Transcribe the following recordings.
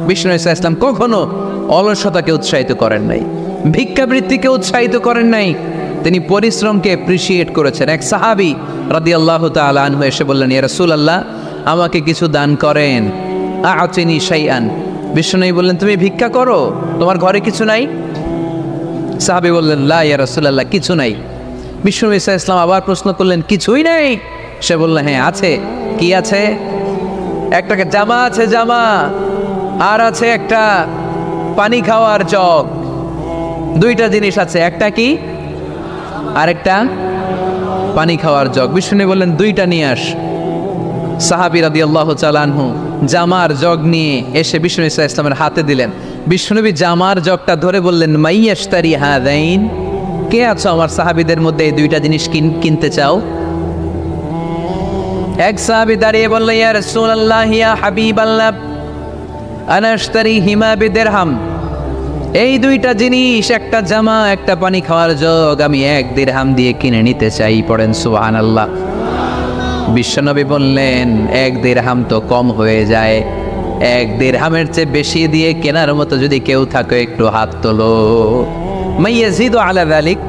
বিষ্ণু ঈসা ইসলাম কখনো অলসতাকে উৎসাহিত করেন নাই, ভিক্ষাবৃত্তিকে উৎসাহিত করেন নাই, তিনি পরিশ্রমকে অ্যাপ্রিসিয়েট করেছেন। এক সাহাবী রাদিয়াল্লাহু তাআলা আনহু এসে বললেন, ইয়া রাসূলুল্লাহ, আমাকে কিছু দান করেন, আ'তিনি শাইআন। বিষ্ণু বললেন, তুমি ভিক্ষা করো, তোমার ঘরে কিছু নাই? সাহাবী বললেন, লা ইয়া রাসূলুল্লাহ, কিছু নাই। বিষ্ণু ঈসা ইসলাম আবার প্রশ্ন করলেন, কিছুই নাই? সে বলল, হ্যাঁ আছে। কি আছে? একটা জামা আছে, জামা, আর আছে একটা পানি খাওয়ার জগ। দুইটা জিনিস আছে, একটা কি আরেকটা পানি খাওয়ার জগ। বিষ্ণু বললেন, দুইটা নিয়ে আস। সাহাবী রাদিয়াল্লাহু তাআলা আনহু জামার জগ নিয়ে এসে বিষ্ণু ঈসা ইসলামের হাতে দিলেন। বিষ্ণুনবী জামার জগটা ধরে বললেন, মাইয়াশতারি হাদাইন, কে আছো আমার সাহাবীদের মধ্যে এই দুইটা জিনিস কিনতে চাও? এক সাহাবী দাঁড়িয়ে বলল, ইয়া রাসূলুল্লাহ, ইয়া হাবিবাল্লাহ, আনা আশতারিহিমা বিদিরহাম। এই দুইটা জিনিস, একটা জামা, একটা পানি খাওয়ার জগ, আমি 1 দিরহাম দিয়ে কিনে নিতে চাই। পড়েন সুবহানাল্লাহ। বিশ্বনবী বললেন, 1 দিরহাম তো কম হয়ে যায়, 1 দিরহামের চেয়ে বেশি দিয়ে কেনার মতো যদি কেউ থাকে একটু হাত তোলো। মাইয়াজিদু আলা যালিক,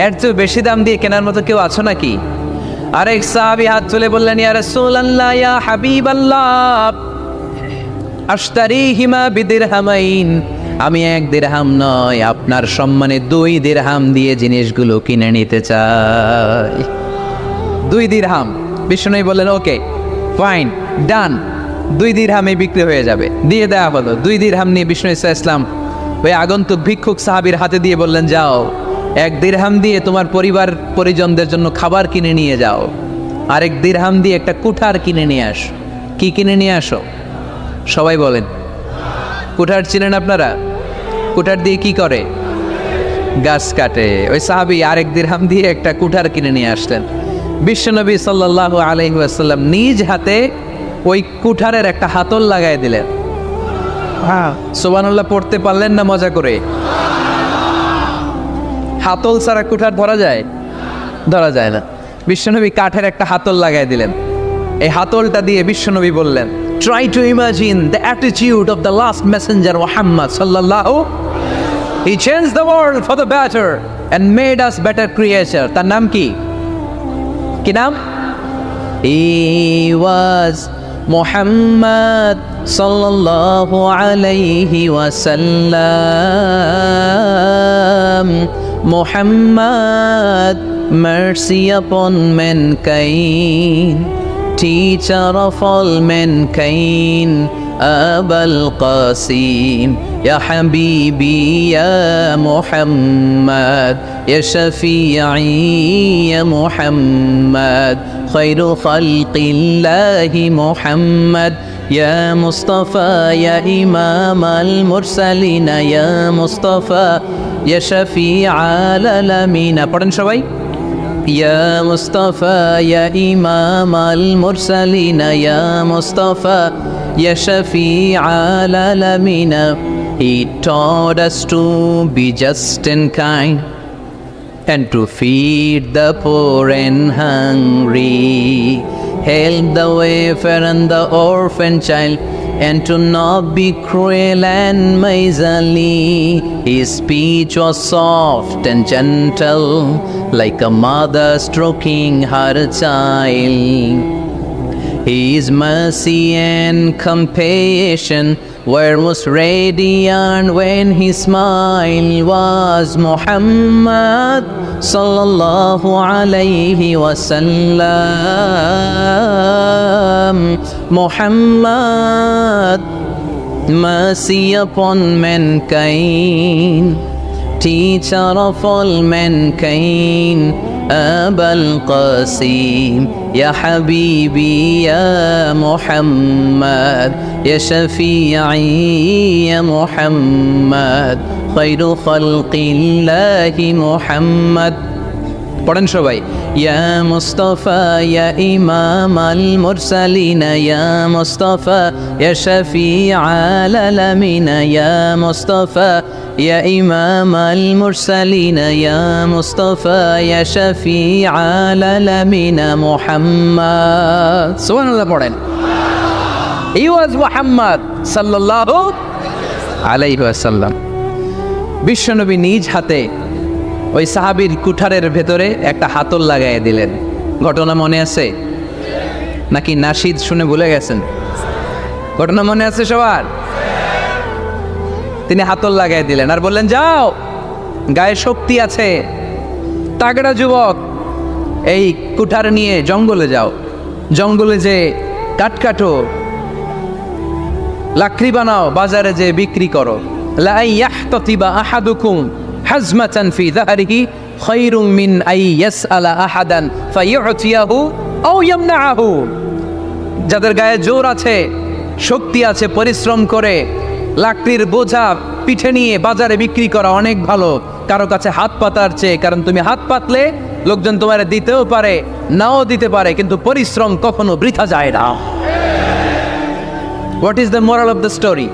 এর চেয়ে বেশি দাম দিয়ে কেনার মতো কেউ আছো নাকি? আরেক সাহাবী হাত তুলে বললেন, ইয়া রাসূলুল্লাহ, ইয়া হাবিবাল্লাহ, আশতারিহিমা বিদিরহামাইন, আমি 1 দিরহাম নয়, আপনার সম্মানে 2 দিরহাম দিয়ে জিনিসগুলো কিনে নিতে চাই। 2 দিরহাম। বিষ্ণু বললেন, ওকে ফাইন, ডান, 2 দিরহামে বিক্রি হয়ে যাবে। দিয়ে দেওয়া হলো। 2 দিরহাম নিয়ে বিষ্ণু ঈসা ইসলাম ওই আগন্তুক ভিক্ষুক সাহাবীর হাতে দিয়ে বললেন, যাও, 1 দিরহাম দিয়ে তোমার পরিবার পরিজনদের জন্য খাবার কিনে নিয়ে যাও, আর 1 দিরহাম দিয়ে একটা কুঠার কিনে নিয়ে আসো। কি কিনে নিয়ে আসো? সবাই বলেন। কুঠার চিনেন আপনারা? কুঠার দিয়ে কি করে? গাছ কাটে। ওই সাহাবী 1 দিরহাম দিয়ে একটা কুঠার কিনে নিয়ে আসলেন। বিশ্বনবী সাল্লাল্লাহু আলাইহি ওয়াসাল্লাম নিজ হাতে ওই কুঠারের একটা হাতল লাগাই দিলেন। সুবহানাল্লাহ পড়তে পারলেন না মজা করে? হাতল ছাড়া কুঠার ধরা যায়? ধরা যায় না। বিশ্বনবী কাঠের একটা হাতল লাগাই দিলেন। এই হাতলটা দিয়ে বিশ্বনবী বললেন, try to imagine the attitude of the last messenger Muhammad sallallahu. He changed the world for the better and made us better creature. তার নাম কি? কি নাম? He was Muhammad sallallahu alayhi wa sallam. Muhammad, mercy upon mankind, teacher of all mankind, Abul Qasim, Ya Habibi, Ya Muhammad, Ya Shafi'i, Ya Muhammad, Khairu Khalqillahi Muhammad, Ya Mustafa, Ya Imam al-Mursalin, Ya Mustafa, Ya Shafi'i al-Alamin. পড়েন সবাই। يا مصطفى يا إمام المرسلين يا مصطفى يا شفيع العالمين. He taught us to be just and kind and to feed the poor and hungry, help the wafer and the orphan child, and to not be cruel and miserly. His speech was soft and gentle, like a mother stroking her child. His mercy and compassion were most radiant when his smile was Muhammad sallallahu alayhi wa sallam. Muhammad, mercy upon mankind, teacher of all mankind, Abul Qasim, Ya Habibi, Ya Muhammad, Ya Shafi'i, Ya Muhammad, Khairu Khalqillahi Muhammad. পড়েন সবাই। ইয়া মুস্তাফা ইয়া ইমাম আল মুরসালিন ইয়া মুস্তাফা ইয়া শাফিআল আলামিন ইয়া মুস্তাফা ইয়া ইমাম আল মুরসালিন ইয়া মুস্তাফা ইয়া শাফিআল আলামিন মুহাম্মদ। সুবহানাল্লাহ পড়েন। হি ওয়াজ মুহাম্মদ সাল্লাল্লাহু আলাইহি ওয়াসাল্লাম। বিশ্বনবী নিজ হাতে ওই সাহাবীর কুঠারের ভেতরে একটা হাতল লাগাইয়া দিলেন। ঘটনা মনে আছে নাকি নাশিদ শুনে ভুলে গেছেন? ঘটনা মনে আছে সবার? তিনি হাতল লাগাই দিলেন আর বললেন, যাও, গায়ে শক্তি আছে, তাগড়া যুবক, এই কুঠার নিয়ে জঙ্গলে যাও, জঙ্গলে যে কাঠ কাটো, লাকড়ি বানাও, বাজারে যে বিক্রি করো। লা ইয়াহতাতিবা আহাদুকুম হাজমাতান ফি যাহরিহি খায়রুম মিন আই ইয়াসআলা আহাদান ফায়ুতিয়াহু আও ইয়ামনাহু। যাদের গায়ে জোর আছে, শক্তি আছে, পরিশ্রম করে লাকড়ির বোঝা পিঠে নিয়ে বাজারে বিক্রি করা অনেক ভালো কারো কাছে হাত পাতার চেয়ে। কারণ তুমি হাত পাতলে লোকজন তোমার দিতেও পারে, নাও দিতে পারে, কিন্তু পরিশ্রম কখনো বৃথা যায় না। What is the moral of the story?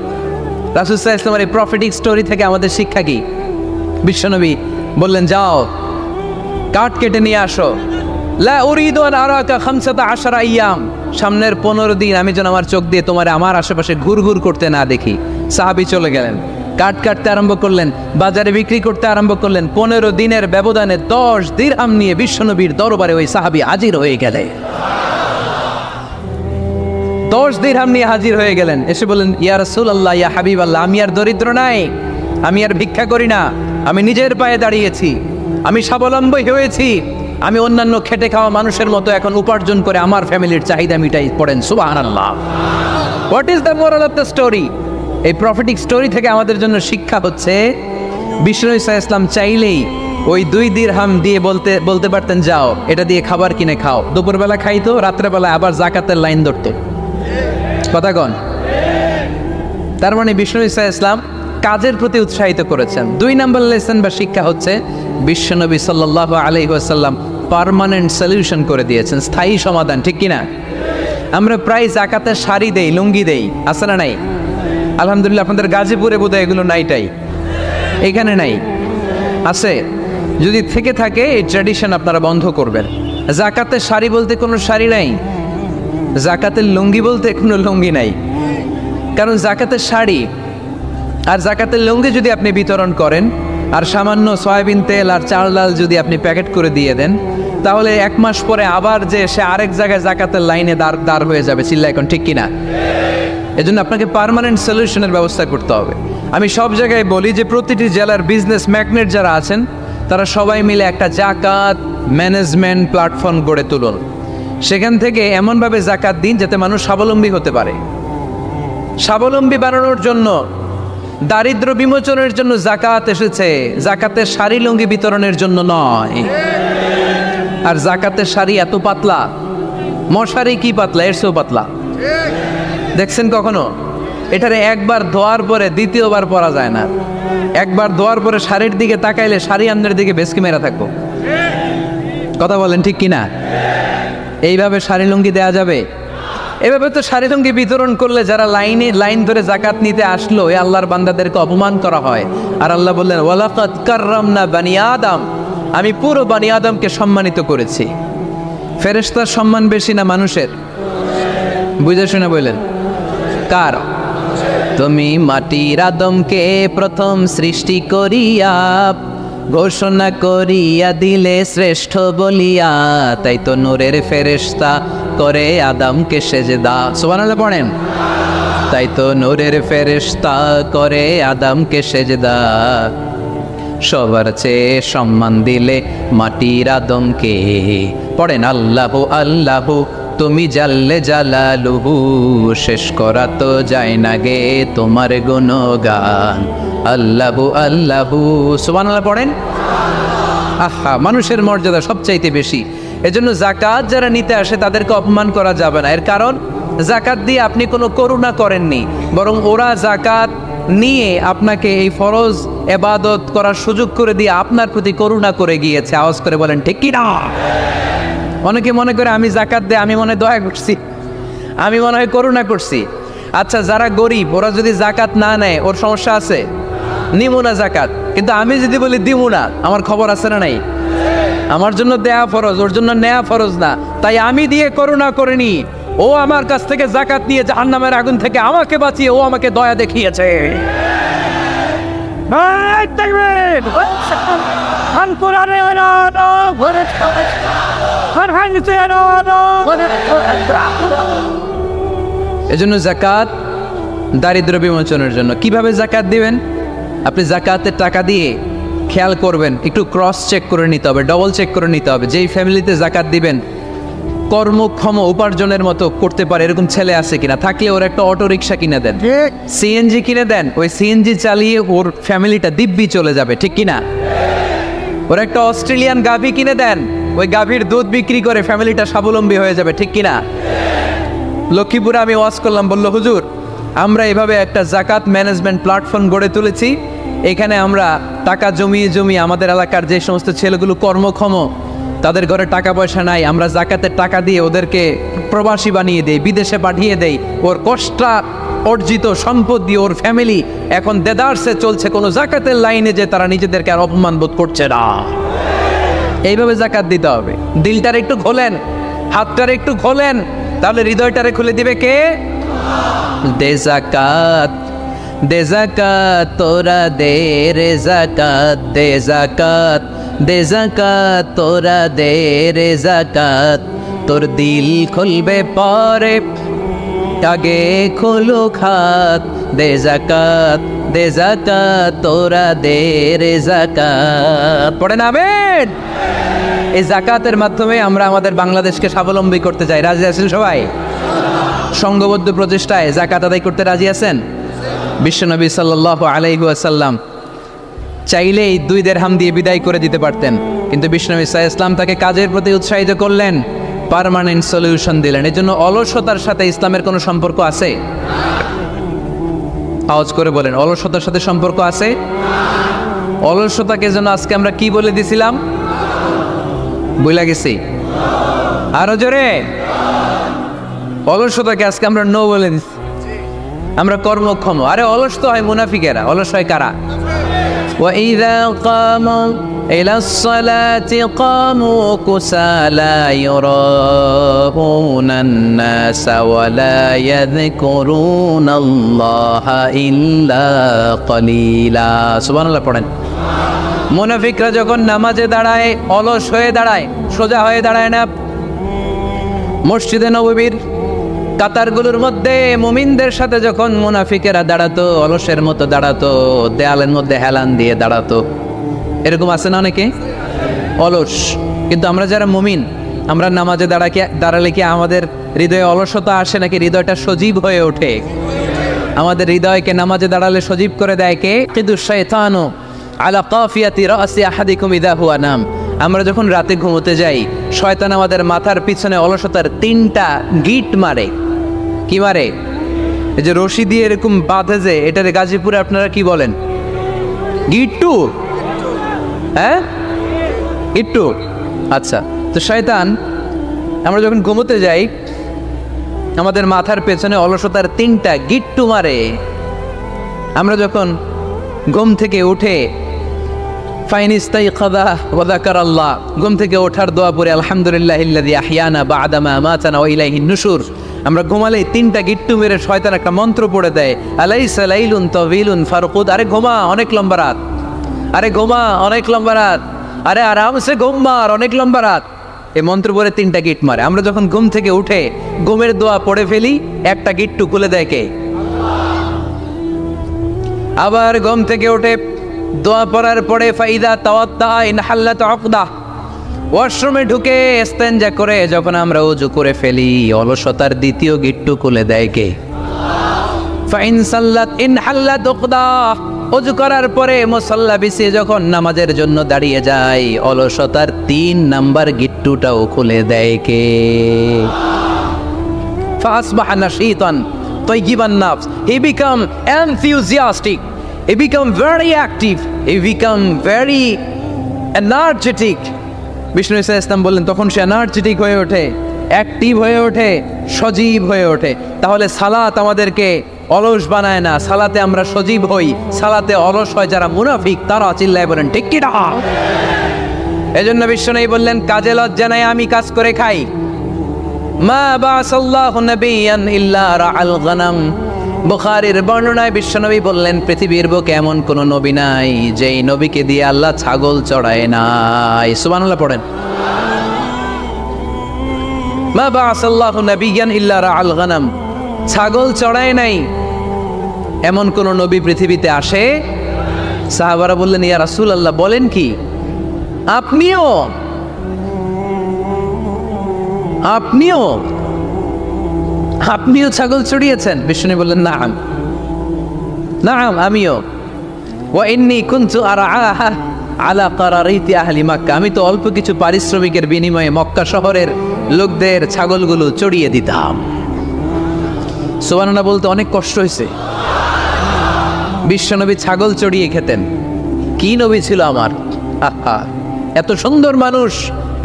রাসূল সাল্লাল্লাহু আলাইহি ওয়াসাল্লামের এই প্রফেটিক স্টোরি থেকে আমাদের শিক্ষা কি? বিশ্বনবী বললেন, যাও, কাঠ কেটে নিয়ে আসো। লা উরিদু আন আরাকা 15 আইয়াম, সামনের 15 দিন আমি যেন আমার চোখ দিয়ে তোমার আমার আশেপাশে ঘুরঘুর করতে না দেখি। সাহাবী চলে গেলেন, কাঠ কাটতে আরম্ভ করলেন, বাজারে বিক্রি করতে আরম্ভ করলেন। 15 দিনের ব্যবধানে 10 দিরহাম নিয়ে বিশ্বনবীর দরবারে ওই সাহাবী হাজির হয়ে গেলেন। 10 দিরহাম নিয়ে হাজির হয়ে গেলেন। এসে বললেন, ইয়া রাসূলুল্লাহ, ইয়া হাবিবাল্লাহ, আমি আর দরিদ্র নাই, আমি আর ভিক্ষা করি না, আমি নিজের পায়ে দাঁড়িয়েছি, আমি স্বাবলম্বী হয়েছি, আমি অন্যান্য খেটে খাওয়া মানুষের মতো এখন উপার্জন করে আমার ফ্যামিলির চাহিদা মিটাই। পড়েন সুবহানাল্লাহ। What is the moral of the story? এই প্রফেটিক স্টোরি থেকে আমাদের জন্য শিক্ষা হচ্ছে, বিষ্ণু ঈসা ইসলাম চাইলেই ওই 2 দিরহাম দিয়ে বলতে পারতেন, যাও, এটা দিয়ে খাবার কিনে খাও। দুপুরবেলা খাইতো, রাত্রেবেলা আবার জাকাতের লাইন ধরতো। কথা কন? তার মানে বিষ্ণু ঈসা ইসলাম কাজের প্রতি উৎসাহিত করেছেন। 2 নম্বর লেসন বা শিক্ষা হচ্ছে, বিশ্বনবী সাল্লাল্লাহু আলাইহি ওয়াসাল্লাম পার্মানেন্ট সলিউশন করে দিয়েছেন, স্থায়ী সমাধান। ঠিক কিনা? আমরা প্রায় জাকাতের শাড়ি দেই, লুঙ্গি দেই, আছে না নাই? আলহামদুলিল্লাহ, আপনাদের গাজীপুরে বোধহয় এগুলো নাইটাই, এখানে নাই, আছে। যদি থেকে থাকে এই ট্র্যাডিশন আপনারা বন্ধ করবেন। জাকাতের শাড়ি বলতে কোনো শাড়ি নাই, জাকাতের লুঙ্গি বলতে কোনো লুঙ্গি নাই। কারণ জাকাতের শাড়ি আর জাকাতের লুঙ্গি যদি আপনি বিতরণ করেন আর সামান্য সয়াবিন তেল আর চাল ডাল যদি আপনি প্যাকেট করে দিয়ে দেন, তাহলে 1 মাস পরে আবার যে সে আরেক জায়গায় জাকাতের লাইনে দাঁড় হয়ে যাবে। চিল্লা এখন, ঠিক কিনা? এজন্য আপনাকে পার্মানেন্ট সলিউশনের ব্যবস্থা করতে হবে। আমি সব জায়গায় বলি যে প্রতিটি জেলার বিজনেস ম্যাগনেট যারা আছেন তারা সবাই মিলে একটা জাকাত ম্যানেজমেন্ট প্ল্যাটফর্ম গড়ে তুলুন। সেখান থেকে এমনভাবে জাকাত দিন যাতে মানুষ স্বাবলম্বী হতে পারে। স্বাবলম্বী বানানোর জন্য, দারিদ্র বিমোচনের জন্য জাকাত এসেছে, জাকাতের শাড়ি লুঙ্গি বিতরণের জন্য নয়। আর জাকাতের শাড়ি এত পাতলা, মশারি কি পাতলা, এর চেয়েও পাতলা। দেখছেন কখনো? এটারে একবার ধোয়ার পরে দ্বিতীয়বার পরা যায় না। একবার ধোয়ার পরে শাড়ির দিকে তাকাইলে শাড়ি আমনের দিকে বেসকি মেরা থাকবো। কথা বলেন, ঠিক কিনা? এইভাবে শাড়ি লুঙ্গি দেয়া যাবে? এভাবে তো শাড়ি লুঙ্গি বিতরণ করলে যারা লাইন ধরে জাকাত নিতে আসলো, এই আল্লাহর বান্দাদেরকে অপমান করা হয়। আর আল্লাহ বললেন, ওয়ালাকাদ কাররামনা বানি আদম, আমি পুরো বানি আদমকে সম্মানিত করেছি। ফেরেশতার সম্মান বেশি না মানুষের? বুঝে শুনে বললেন, কার? তুমি মাটির আদমকে প্রথম সৃষ্টি করিয়া ঘোষণা করিয়া দিলে শ্রেষ্ঠ বলিয়া, তাই তো নূরের ফেরেশতা করে আদমকে সেজদা। সুবহানাল্লাহ পড়েন। তাই তো নূরের ফেরেশতা করে আদমকে সেজদা, সবার চেয়ে সম্মান দিলে মাটির আদমকে। পড়েন, আল্লাহু আল্লাহু তুমি জাল্লে জালালুহু, শেষ করা তো যায় না গে তোমার গুণগান। আল্লাহু আল্লাহু, সুবহানাল্লাহ পড়েন। আহা, মানুষের মর্যাদা সবচাইতে বেশি। এজন্য জাকাত যারা নিতে আসে তাদেরকে অপমান করা যাবে না। এর কারণ, জাকাত দিয়ে আপনি কোনো করুণা করেননি, বরং ওরা জাকাত নিয়ে আপনাকে এই ফরজ ইবাদত করার সুযোগ করে দিয়ে আপনার প্রতি করুণা করে গিয়েছে। আওয়াজ করে বলেন, ঠিক কি না? অনেকে মনে করে আমি জাকাত দিয়ে আমি মনে দয়া করছি, আমি মনে হয় করুণা করছি। আচ্ছা, যারা গরিব ওরা যদি জাকাত না নেয় ওর সমস্যা আছে? নিমু না জাকাত, কিন্তু আমি যদি বলি দিমু না, আমার খবর আছে না নাই? আমার জন্য দেয়া ফরজ, ওর জন্য নেয়া ফরজ না। তাই আমি দিয়ে করুণা করিনি, ও আমার কাছ থেকে যাকাত নিয়ে জাহান্নামের আগুন থেকে আমাকে বাঁচিয়ে ও আমাকে দয়া দেখিয়েছে। এজন্য যাকাত দারিদ্র বিমোচনের জন্য। কিভাবে যাকাত দিবেন? আপনি যাকাতের টাকা দিয়ে খেয়াল করবেন, একটু ক্রস চেক করে নিতে হবে, ডবল চেক করে নিতে হবে। যেই ফ্যামিলিতে যাকাত দিবেন কর্মক্ষম উপার্জনের মতো করতে পারে এরকম ছেলে আছে কিনা, থাকলে ওর একটা অটো রিক্সা কিনে দেন, সিএনজি কিনে দেন, ওই সিএনজি চালিয়ে ওর ফ্যামিলিটা দিব্যি চলে যাবে, ঠিক কিনা? ওর একটা অস্ট্রেলিয়ান গাভী কিনে দেন, ওই গাভীর দুধ বিক্রি করে ফ্যামিলিটা স্বাবলম্বী হয়ে যাবে, ঠিক কিনা? লক্ষ্মীপুরে আমি ওয়াজ করলাম, বলল হুজুর আমরা এভাবে একটা যাকাত ম্যানেজমেন্ট প্ল্যাটফর্ম গড়ে তুলেছি, এখানে আমরা টাকা জমিয়ে জমিয়ে আমাদের এলাকার যে সমস্ত ছেলেগুলো কর্মক্ষম, তাদের ঘরে টাকা পয়সা নাই, আমরা যাকাতের টাকা দিয়ে ওদেরকে প্রবাসী বানিয়ে দেই, বিদেশে পাঠিয়ে দেই। ওর কষ্ট অর্জিত সম্পদ দিয়ে ওর ফ্যামিলি এখন দেদারসে চলছে, কোনো যাকাতের লাইনে যে তারা নিজেদেরকে আর অপমান বোধ করছে না। এইভাবে যাকাত দিতে হবে। দিলটার একটু খোলেন, হাতটার একটু খোলেন, তাহলে হৃদয়টারে খুলে দিবে কে? দে যাকাত, দে যাকাত তোরা দে রে যাকাত, দে যাকাত, দে যাকাত তোরা দে রে যাকাত, তোর দিল খুলবে পরে আগে খোলো খাত, দে যাকাত, দে যাকাত তোরা দে রে যাকাত। পড়েন আমিন। এই যাকাতের মাধ্যমে আমরা আমাদের বাংলাদেশকে স্বাবলম্বী করতে চাই। রাজি আছেন সবাই? সংঘবদ্ধ প্রচেষ্টায় যাকাত আদায় করতে রাজি আছেন? বিশ্বনবী সাল্লাল্লাহু আলাইহি ওয়াসাল্লাম চাইলেই 2 দিরহাম দিয়ে বিদায় করে দিতে পারতেন, কিন্তু বিশ্বনবী সাল্লাল্লাহু আলাইহি ওয়াসাল্লাম তাকে কাজের প্রতি উৎসাহিত করলেন, পার্মানেন্ট সলিউশন দিলেন। এজন্য অলসতার সাথে ইসলামের কোনো সম্পর্ক আছে? আওয়াজ করে বলেন, অলসতার সাথে সম্পর্ক আছে? অলসতাকে যেন আজকে আমরা কি বলে দিছিলাম? বইলা গেছি? আরো জোরে। অলসতাকে আজকে আমরা নো বলে দিচ্ছি, আমরা কর্মক্ষম। আরে অলস তো হয় মুনাফিকেরা, অলস হয় কারা? وَإِذَا قَامُوا إِلَى الصَّلَاةِ قَامُوا كُسَالَى يُرَاءُونَ النَّاسَ وَلَا يَذْكُرُونَ اللَّهَ إِلَّا قَلِيلًا। সুবহানাল্লাহ পড়েন। মুনাফিকরা যখন নামাজে দাঁড়ায় অলস হয়ে দাঁড়ায়, সোজা হয়ে দাঁড়ায় না। মসজিদে নববীর কাতারগুলোর মধ্যে মুমিনদের সাথে যখন মুনাফিকেরা দাঁড়াতো, অলসের মতো দাঁড়াতো, দেয়ালের মধ্যে হেলান দিয়ে দাঁড়াতো। এরকম আছে না অনেকে অলস? কিন্তু আমরা যারা মুমিন, আমরা নামাজে দাঁড়ালে কি আমাদের হৃদয়ে অলসতা আসে নাকি হৃদয়টা সজীব হয়ে ওঠে? আমাদের হৃদয়কে নামাজে দাঁড়ালে সজীব করে দেয় কে? কিন্তু শাইতানু আলা কাফিয়াতি রাসি আহাদিকুম ইযা হুয়া নাম। আমরা যখন রাতে ঘুমোতে যাই, শয়তান আমাদের মাথার পিছনে অলসতার 3টা গিট মারে। কি মারে? এই যে রশি দিয়ে এরকম বাঁধে, যে এটার গাজীপুরে আপনারা কি বলেন? গিট্টু? হ্যাঁ, গিট্টু। আচ্ছা, তো শয়তান আমরা যখন ঘুমোতে যাই আমাদের মাথার পেছনে অলসতার 3টা গিট্টু মারে। আমরা যখন ঘুম থেকে উঠে ফাইনিস্তাইকাযা ওয়া যাকারাল্লাহ, ঘুম থেকে ওঠার দোয়া পড়ে আলহামদুলিল্লাহিল্লাযী আহইয়ানা বা'দা মা আমাতানা ওয়া ইলাইহিন নুশুর, আমরা ঘুমালেই 3টা গিট্টু মেরে শয়তান একটা মন্ত্র পড়ে দেয়, আলাইসা লাইলুন তাওয়িলুন ফারকুদ। আরে ঘুমা, অনেক লম্বা রাত, আরে ঘুমা, অনেক লম্বা রাত, আরে আরামসে ঘুম মার, অনেক লম্বা রাত। এই মন্ত্র পড়ে 3টা গিট মারে। আমরা যখন ঘুম থেকে উঠে ঘুমের দোয়া পড়ে ফেলি, একটা গিট্টু খুলে দেয় কে? আবার ঘুম থেকে উঠে দোয়া পড়ার পরে ফাইদা তাওয়াত্তা ইনহাল্লাত উকদা, ওয়াশরুমে ঢুকে ইস্তেনজা করে যখন আমরা ওযু করে ফেলি, অলসতার 2য় গিট্টু খুলে দেয় কে? ফাইন সাল্লাত ইনহাল্লাত উকদা, ওযু করার পরে মুসাল্লা বিছিয়ে যখন নামাজের জন্য দাঁড়িয়ে যায়, অলসতার 3 নাম্বার গিট্টুটাও খুলে দেয় কে? ফাসবাহা নাশীতান তাইয়িবান নাফস, he become enthusiastic, he become very active, he become very energetic। Bishnu Islam বললেন তখন সে এনার্জেটিক হয়ে ওঠে, অ্যাক্টিভ হয়ে ওঠে, সজীব হয়ে ওঠে। তাহলে সালাত আমাদেরকে অলস বানায় না, সালাতে আমরা সজীব হই। সালাতে অলস হয় যারা মুনাফিক, তারা চিল্লায় বলেন ঠিক কি না? এজন্য বিষ্ণু বললেন কাজে লজ্জা নাই, আমি কাজ করে খাই। মা বাসাল্লাহু নাবিয়ান ইল্লা রাআল গনাম। বুখারীর বর্ণনায় বিশ্বনবী বললেন, পৃথিবীর বুকে এমন কোন নবী নাই যেই নবীকে দিয়ে আল্লাহ ছাগল চড়ায় নাই। সুবহানাল্লাহ পড়েন। মা বাসাল্লাহু নাবিয়ান ইল্লা রাআল গনাম, ছাগল চড়ায় নাই এমন কোন নবী পৃথিবীতে আসে? সাহাবারা বললেন, ইয়া রাসূলুল্লাহ, বলেন কি, আপনিও আপনিও আপনিও ছাগল চড়িয়েছেন? বিষ্ণু বললেন, নাম নাম, আমিও। ওয়া ইন্নী কুনতু আরআহা আলা কারারিতি আহলি মক্কা, আমি তো অল্প কিছু পারিশ্রমিকের বিনিময়ে মক্কা শহরের লোকদের ছাগলগুলো চড়িয়ে দিতাম। সুবহানাল্লাহ বলতে অনেক কষ্ট হয়েছে। বিশ্বনবী ছাগল চড়িয়ে খেতেন। কি নবী ছিল আমার! আহা, এত সুন্দর মানুষ,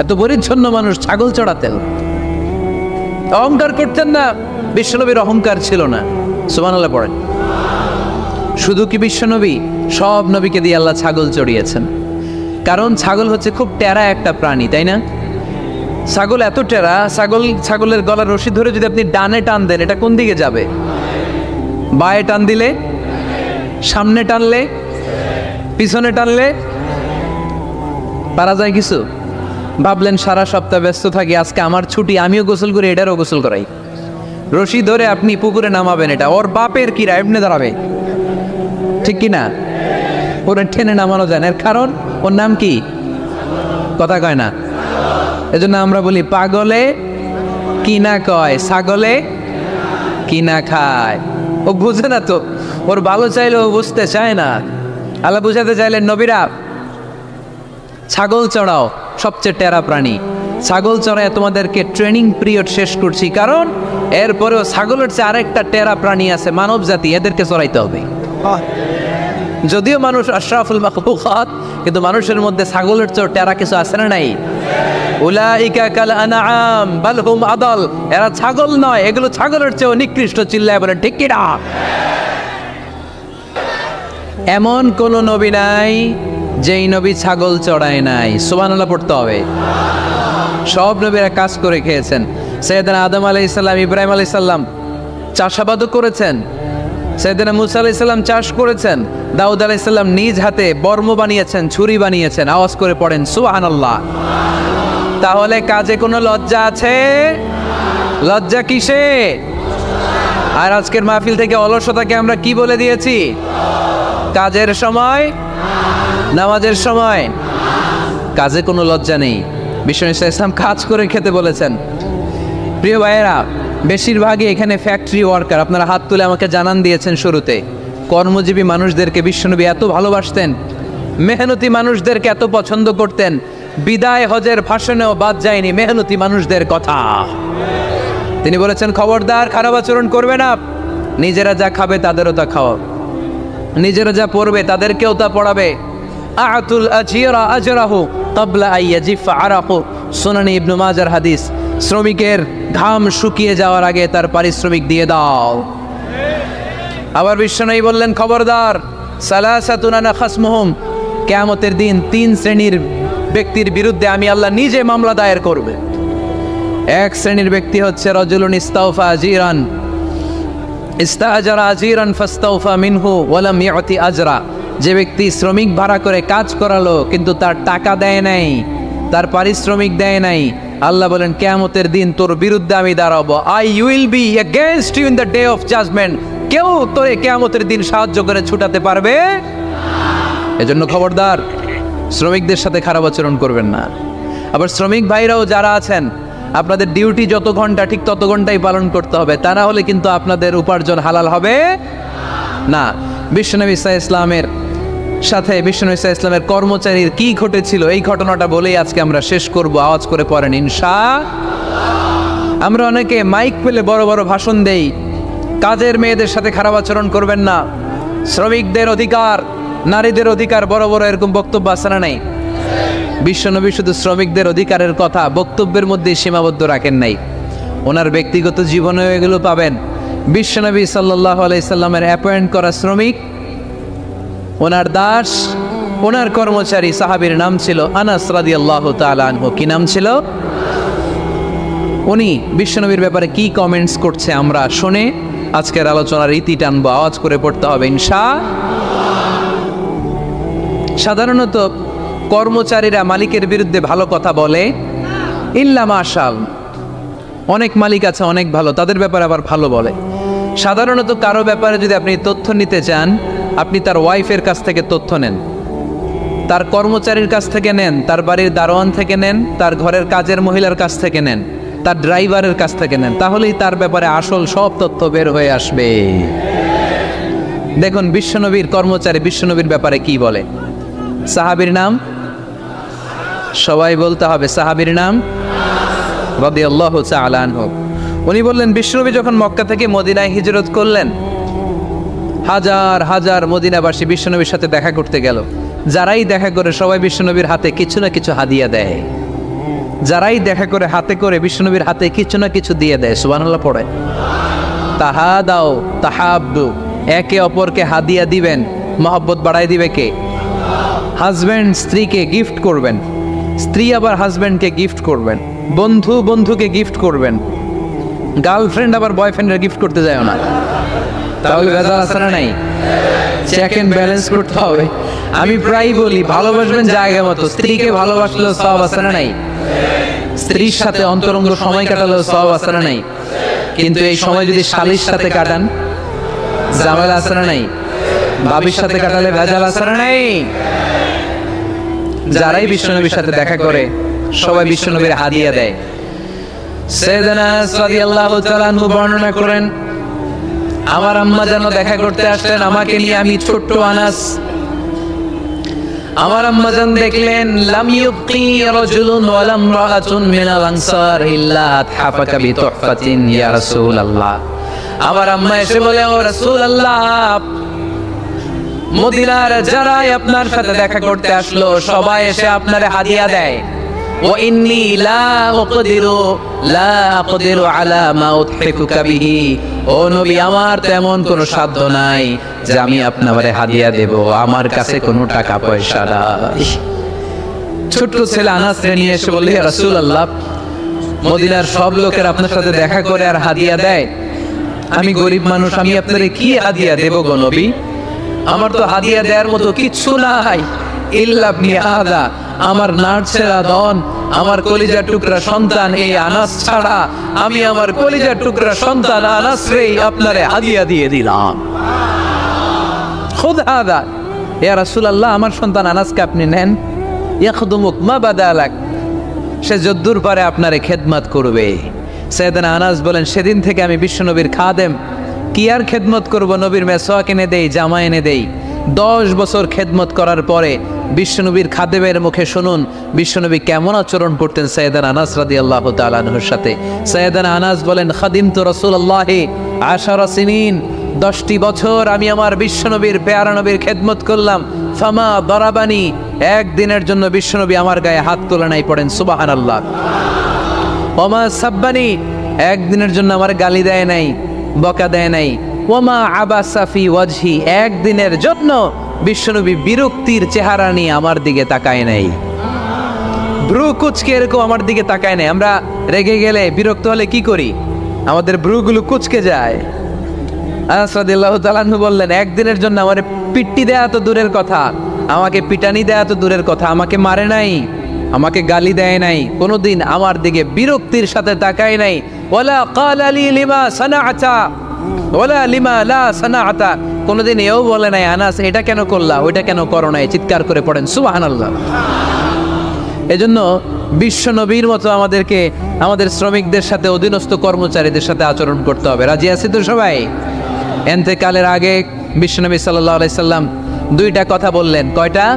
এত পরিচ্ছন্ন মানুষ, ছাগল চড়াতেন। অহংকার করতেন না, বিশ্বনবীর অহংকার ছিল না। সুবহানাল্লাহ পড়েন। শুধু কি বিশ্বনবী, সব নবীকে দিয়ে আল্লাহ ছাগল চড়িয়েছেন। কারণ ছাগল হচ্ছে খুব টেরা একটা প্রাণী, তাই না? ছাগল এত টেরা, ছাগলের গলার রশি ধরে যদি আপনি ডানে টান দেন, এটা কোন দিকে যাবে? বায়ে টান দিলে, সামনে টানলে, পিছনে টানলে পারা যায় কিছু? ভাবলেন সারা সপ্তাহ ব্যস্ত থাকি, আজকে আমার ছুটি, আমিও গোসল করি, এটারও গোসল করাই। রশি ধরে আপনি পুকুরে নামাবেন, এটা ওর বাপের কিরা এমনি দাঁড়াবে, ঠিক কি না? ওরা টেনে নামানো যায় না। এর কারণ ওর নাম কি? কথা কয় না। এজন্য আমরা বলি, পাগলে কি না কয়, ছাগলে কি না খায়। ও বুঝে না তো, ওর ভালো চাইলে ও বুঝতে চায় না। আল্লাহ বুঝাতে চাইলেন, নবীরা ছাগল চড়াও, সবচেয়ে টেরা প্রাণী। ছাগল চড়ায় তোমাদেরকে ট্রেনিং পিরিয়ড শেষ করছি, কারণ এরপরেও ছাগলের চেয়ে আরেকটা টেরা প্রাণী আছে, মানব জাতি, এদেরকে চড়াইতে হবে। যদিও মানুষ আশরাফুল মাখলুকাত, কিন্তু মানুষের মধ্যে ছাগলের চেয়ে টেরা কিছু আছে না নাই? উলাইকা কাল আনআম বাল হুম আদাল, এরা ছাগল নয়, এগুলো ছাগলের চেয়েও নিকৃষ্ট। চিল্লায় বলে ঠিক কি না? এমন কোন নবী নাই যেই নবী ছাগল চড়ায় নাই। সুবহানাল্লাহ পড়তে হবে। সব নবীরা কাজ করে খেয়েছেন। সাইয়েদনা আদম আলাইহিস সালাম, ইব্রাহিম আলাইহিস সালাম চাষাবাদও করেছেন। সাইয়েদনা মুসা আলাইহিস সালাম চাষ করেছেন। দাউদ আলাইহিস সালাম নিজ হাতে বর্ম বানিয়েছেন, ছুরি বানিয়েছেন। আওয়াজ করে পড়েন সুবহানাল্লাহ। তাহলে কাজে কোনো লজ্জা আছে? লজ্জা কিসে? আর আজকের মাহফিল থেকে অলসতাকে আমরা কি বলে দিয়েছি? কাজের সময়, নামাজের সময় কাজে কোনো লজ্জা নেই। বিষ্ণু ইসলাম কাজ করে খেতে বলেছেন। প্রিয় ভাইয়েরা, বেশিরভাগই এখানে ফ্যাক্টরি ওয়ার্কার। আপনারা হাত তুলে আমাকে জানান দিয়েছেন শুরুতে, কর্মজীবী মানুষদেরকে বিশ্বনবী এত ভালোবাসতেন, মেহনতি মানুষদেরকে এত পছন্দ করতেন। বিদায় হজের ভাষণেও বাদ যায়নি মেহনতি মানুষদের কথা। তিনি বলেছেন, খবরদার খারাপ আচরণ করবে না, নিজেরা যা খাবে তাদেরও তা খাওয়াও, নিজেরা যা পড়বে তাদেরকেও তা পড়াবে। আতুল আজিরা আজরাহু ক্বাবলা আইয়াজিফা আরাকু, সুনানি ইবনে মাজার হাদিস। শ্রমিকের ঘাম শুকিয়ে যাওয়ার আগে তার পারিশ্রমিক দিয়ে দাও। আবার বিশ্বনবী বললেন, খবরদার, সালাসাতুন আনা খাসমুহুম, কিয়ামতের দিন 3 শ্রেণীর ব্যক্তির বিরুদ্ধে আমি আল্লাহ নিজে মামলা দায়ের করবে। এক শ্রেণীর ব্যক্তি হচ্ছে রাজুলুন ইস্তাওফা আজিরান, ইস্তাআজারা আজিরান ফাস্তাওফা মিনহু ওয়া লাম ইউতি আজরা, যে ব্যক্তি শ্রমিক ভাড়া করে কাজ করালো কিন্তু তার টাকা দেয় নাই, তার পারিশ্রমিক দেয় নাই। আল্লাহ বলেন, কিয়ামতের দিন তোর বিরুদ্ধে আমি দাঁড়াবো। I will be against you in the day of judgement. কেউ তোরে কিয়ামতের দিন সাহায্য করে ছুটাতে পারবে? এজন্য খবরদার, শ্রমিকদের সাথে খারাপ আচরণ করবেন না। আবার শ্রমিক ভাইরাও যারা আছেন, আপনাদের ডিউটি যত ঘন্টা ঠিক তত ঘন্টাই পালন করতে হবে, তা না হলে কিন্তু আপনাদের উপার্জন হালাল হবে না। বিশ্বনবী ইসলামের সাথে বিশ্বনবী ইসলামের কর্মচারীর কি ঘটেছিল, এই ঘটনাটা বলেই আজকে আমরা শেষ করব। আওয়াজ করে পড়েন ইনশাআল্লাহ। আমরা অনেকে মাইক পেলে বড় বড় ভাষণ দেই, কাজের মেয়েদের সাথে খারাপ আচরণ করবেন না, শ্রমিকদের অধিকার, নারীদের অধিকার, বড় বড় এরকম বক্তব্য আছে না নাই? বিশ্বনবী শুধু শ্রমিকদের অধিকারের কথা বক্তব্যের মধ্যে সীমাবদ্ধ রাখেন নাই, ওনার ব্যক্তিগত জীবনেও এগুলো পাবেন। বিশ্বনবী সাল্লাল্লাহু আলাইহি সাল্লামের অ্যাপয়েন্ট করা শ্রমিক, ওনার দাস, ওনার কর্মচারী সাহাবীর নাম ছিল আনাস রাদিয়াল্লাহু তাআলা আনহু। কি নাম ছিল? উনি বিশ্বনবীর ব্যাপারে কি কমেন্টস করছে আমরা শুনে আজকের আলোচনার ইতি টানবো। আওয়াজ করে পড়তে হবে সাধারণত কর্মচারীরা মালিকের বিরুদ্ধে ভালো কথা বলে ইল্লা মাশাল। অনেক মালিক আছে অনেক ভালো, তাদের ব্যাপারে আবার ভালো বলে। সাধারণত কারো ব্যাপারে যদি আপনি তথ্য নিতে চান, আপনি তার ওয়াইফের কাছ থেকে তথ্য নেন, তার কর্মচারীর কাছ থেকে নেন, তার বাড়ির দারোয়ান থেকে নেন, তার ঘরের কাজের মহিলার কাছ থেকে নেন, তার ড্রাইভারের কাছ থেকে নেন, তাহলেই তার ব্যাপারে আসল সব তথ্য বের হয়ে আসবে। দেখুন বিশ্বনবীর কর্মচারী বিশ্বনবীর ব্যাপারে কি বলে। সাহাবীর নাম সবাই বলতে হবে, সাহাবীর নাম রাদিয়াল্লাহু তাআলা আনহু। উনি বললেন বিশ্বনবী যখন মক্কা থেকে মদিনায় হিজরত করলেন, হাজার হাজার মদিনাবাসী বিশ্বনবীর সাথে দেখা করতে গেল। যারাই দেখা করে সবাই বিশ্বনবীর হাতে কিছু না কিছু হাদিয়া দেয়। যারাই দেখা করে হাতে করে বিশ্বনবীর হাতে কিছু না কিছু দিয়ে দেয়। সুবহানাল্লাহ পড়ে। তাহাদাও তাহাব্বু, একে অপরকে হাদিয়া দিবেন, মহব্বত বাড়াই দিবে কে? হাজব্যান্ড স্ত্রীকে গিফট করবেন, স্ত্রী আবার হাজব্যান্ডকে গিফট করবেন, বন্ধু বন্ধুকে গিফট করবেন, গার্লফ্রেন্ড আবার বয়ফ্রেন্ডের গিফট করতে যায় না। তাহলে ভেজাল আছে না নাই? চেক এন্ড ব্যালেন্স করতে হবে। আমি প্রায় বলি ভালোবাসবেন জায়গা মতো, স্ত্রীকে ভালোবাসলেও সওয়াব আছে না নাই? স্ত্রীর সাথে অন্তরঙ্গ সময় কাটালেও সওয়াব আছে না নাই? কিন্তু এই সময় যদি শালীর সাথে কাটান, ঝামেলা আছে না নাই? ভাবির সাথে কাটালে ভেজাল আছে না নাই? যারাই বিশ্বনবীর সাথে দেখা করে সবাই বিশ্বনবীর হাদিয়া দেয়। সাইয়েদনা আনাস রাদিয়াল্লাহু তাআলা আনহু বর্ণনা করেন, আমার আম্মা যেন দেখা করতে আসলেন আমাকে নিয়ে, আমি ছোট্ট আনাস। আমার আম্মা যেন দেখলেন লাম ইউবকি রাজুলুন ওয়ালা ইমরাআতুন মিনাল আনসার ইল্লা আতহাফাকা বিতুহফাতিন ইয়া রাসূলুল্লাহ। আমার আম্মা এসে বলে, ও রাসূলুল্লাহ, মদিনার যারাই আপনার সাথে দেখা করতে আসলো সবাই এসে আপনারে হাদিয়া দেয়। ওয়া ইন্নী লা আকদিরু আলা মা উতহিকুকা বিহি, ও নবী আমার তেমন কোনো সাধ্য নাই যে আমি আপনারে হাদিয়া দেব, আমার কাছে কোনো টাকা পয়সা নাই। ছোট্ট ছেলে আনাস নিয়ে এসে বলল, ইয়া রাসূলুল্লাহ, মদিনার সব লোকের আপনার সাথে দেখা করে আর হাদিয়া দেয়, আমি গরিব মানুষ, আমি আপনারে কি হাদিয়া দেব গো নবী? আমার তো হাদিয়া দেওয়ার মতো কিচ্ছু নাই। ইল্লা ইবনি আদা, আমার নার্ছেরা দন, আমার কলিজার টুকরা সন্তান এই আনাস ছাড়া আমি আমার কলিজার টুকরা সন্তান আনাসরেই আপনারে হাদিয়া দিয়ে দিলাম। খুদ আদা ইয়া রাসূলুল্লাহ, আমার সন্তান আনাসকে আপনি নেন। ইয়াখদুমুক মা বাদালাক, সে যদ্দুর পারে আপনারে খেদমত করবে। সাইয়েদনা আনাস বলেন, সেদিন থেকে আমি বিশ্বনবীর খাদেম। কি আর খেদমত করব, নবীর মেসওয়াক এনে দেই, জামা এনে দেই। 10 বছর খেদমত করার পরে বিশ্বনবীর খাদেমের মুখে শুনুন বিশ্বনবী কেমন আচরণ করতেন সাইয়েদনা আনাস রাদিয়াল্লাহু তাআলা আনহুর সাথে। সাইয়েদনা আনাস বলেন, খাদিমতু রাসূলুল্লাহি 10 সিনিন, 10টি বছর আমি আমার বিশ্বনবীর পেয়ারা নবীর খেদমত করলাম। ফামা দারাবানি, একদিনের জন্য বিশ্বনবী আমার গায়ে হাত তোলে নাই। পড়েন সুবহানাল্লাহ। ওমা সাব্বানি, একদিনের জন্য আমার গালি দেয় নাই, বকা দেয় নাই। ওমা আবাসা ফি ওয়াজহি, একদিনের জন্য বিশ্বনবী বিরক্তির চেহারা নিয়ে আমার দিকে তাকায় নাই, ব্রু কুচকে এরকম আমার দিকে তাকায় নাই। আমরা রেগে গেলে বিরক্ত হলে কি করি? আমাদের ব্রুগুলো কুচকে যায়। আনাস রাদিয়াল্লাহু তাআলা আনহু বললেন, একদিনের জন্য আমার পিট্টি দেয়া তো দূরের কথা, আমাকে পিটানি দেয়া তো দূরের কথা, আমাকে মারে নাই, আমাকে গালি দেয় নাই, কোনোদিন আমার দিকে বিরক্তির সাথে তাকায় নাই। ওয়ালা ক্বালা লি লিমা সানাআতা ওয়ালা লিমা লা সানাআতা, কোনোদিন এও বলে নাই আনাস এটা কেন করলা, ওইটা কেন করো নাই। চিৎকার করে পড়েন সুবহানাল্লাহ। এজন্য বিশ্ব নবীর মতো আমাদেরকে আমাদের শ্রমিকদের সাথে, অধীনস্থ কর্মচারীদের সাথে আচরণ করতে হবে। রাজি আছি তো সবাই? এন্তেকালের আগে বিশ্বনবী সাল্লাল্লাহু আলাইহি সাল্লাম 2টা কথা বললেন। কয়টা?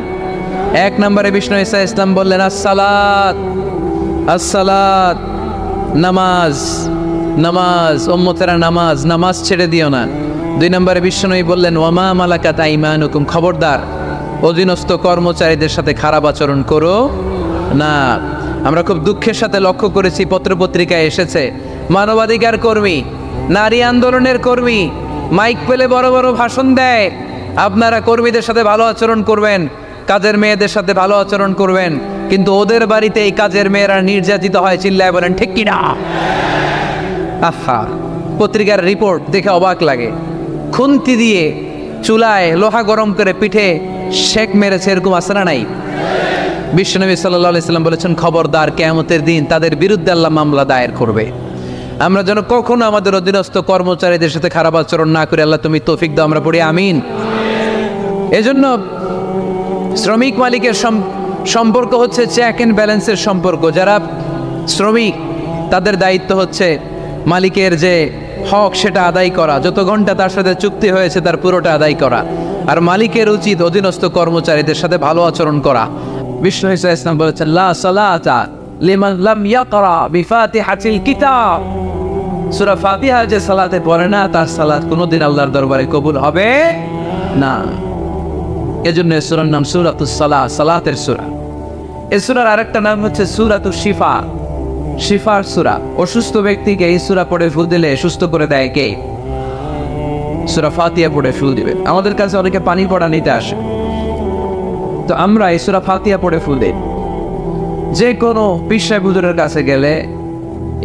1 নম্বরে বিষ্ণু ঈসা ইসলাম বললেন আসসালাত, আসসালাত, নামাজ, নামাজ, উম্মতেরা নামাজ, নামাজ ছেড়ে দিও না। 2 নম্বরে বিষ্ণুই বললেন ওয়ামা মালাকাত আইমানুকুম, খবরদার অধীনস্থ কর্মচারীদের সাথে খারাপ আচরণ করো না। আমরা খুব দুঃখের সাথে লক্ষ্য করেছি, পত্রপত্রিকায় এসেছে, মানবাধিকার কর্মী, নারী আন্দোলনের কর্মী মাইক পেলে বড় বড় ভাষণ দেয়, আপনারা কর্মীদের সাথে ভালো আচরণ করবেন, কাজের মেয়েদের সাথে ভালো আচরণ করবেন, কিন্তু ওদের বাড়িতে এই কাজের মেয়েরা নির্যাতিত হয়, চিল্লায় বলেন ঠিক কিনা? আহা, পত্রিকার রিপোর্ট দেখে অবাক লাগে। খুন্তি দিয়ে চুলায় লোহা গরম করে পিঠে শেক মেরেছে, এরকম আছে না নাই? বিশ্বনবী সাল্লাল্লাহু আলাইহি সাল্লাম বলেছেন, খবরদার, কিয়ামতের দিন তাদের বিরুদ্ধে আল্লাহ মামলা দায়ের করবে। আমরা যেন কখনো আমাদের অধীনস্থ কর্মচারীদের সাথে খারাপ আচরণ না করে, আল্লাহ তুমি তৌফিক দাও, আমরা পড়ি আমিন। এজন্য শ্রমিক মালিকের সম্পর্ক হচ্ছে চেক অ্যান্ড ব্যালেন্সের সম্পর্ক। যারা শ্রমিক তাদের দায়িত্ব হচ্ছে মালিকের যে হক সেটা আদায় করা, যত ঘন্টা তার সাথে চুক্তি হয়েছে তার পুরোটা আদায় করা। আর মালিকের উচিত অধীনস্থ কর্মচারীদের সাথে ভালো আচরণ করা। বিষ্ণু ঈসা ইসলাম বলেছেন, লা সালাতা লিমান লাম ইয়াকরা বিফাতিহাতিল কিতাব। সূরা ফাতিহা যে সালাতে পড়ে না, তার সালাত কোনোদিন আল্লাহর দরবারে কবুল হবে না। এজন্য এই সূরার নাম সূরাতুস সালাহ, সালাতের সূরা। এই সূরার আরেকটা নাম হচ্ছে সূরাতুশ শিফা, শিফার সূরা। অসুস্থ ব্যক্তিকে এই সূরা পড়ে ফু দিলে সুস্থ করে দেয় কে? সূরা ফাতিহা পড়ে ফু দিবে। আমাদের কাছে অনেকে পানি পড়া নিতে আসে, তো আমরা এই সূরা ফাতিহা পড়ে ফু দিই। যে কোনো পীর সাহেব হুজুরের কাছে গেলে,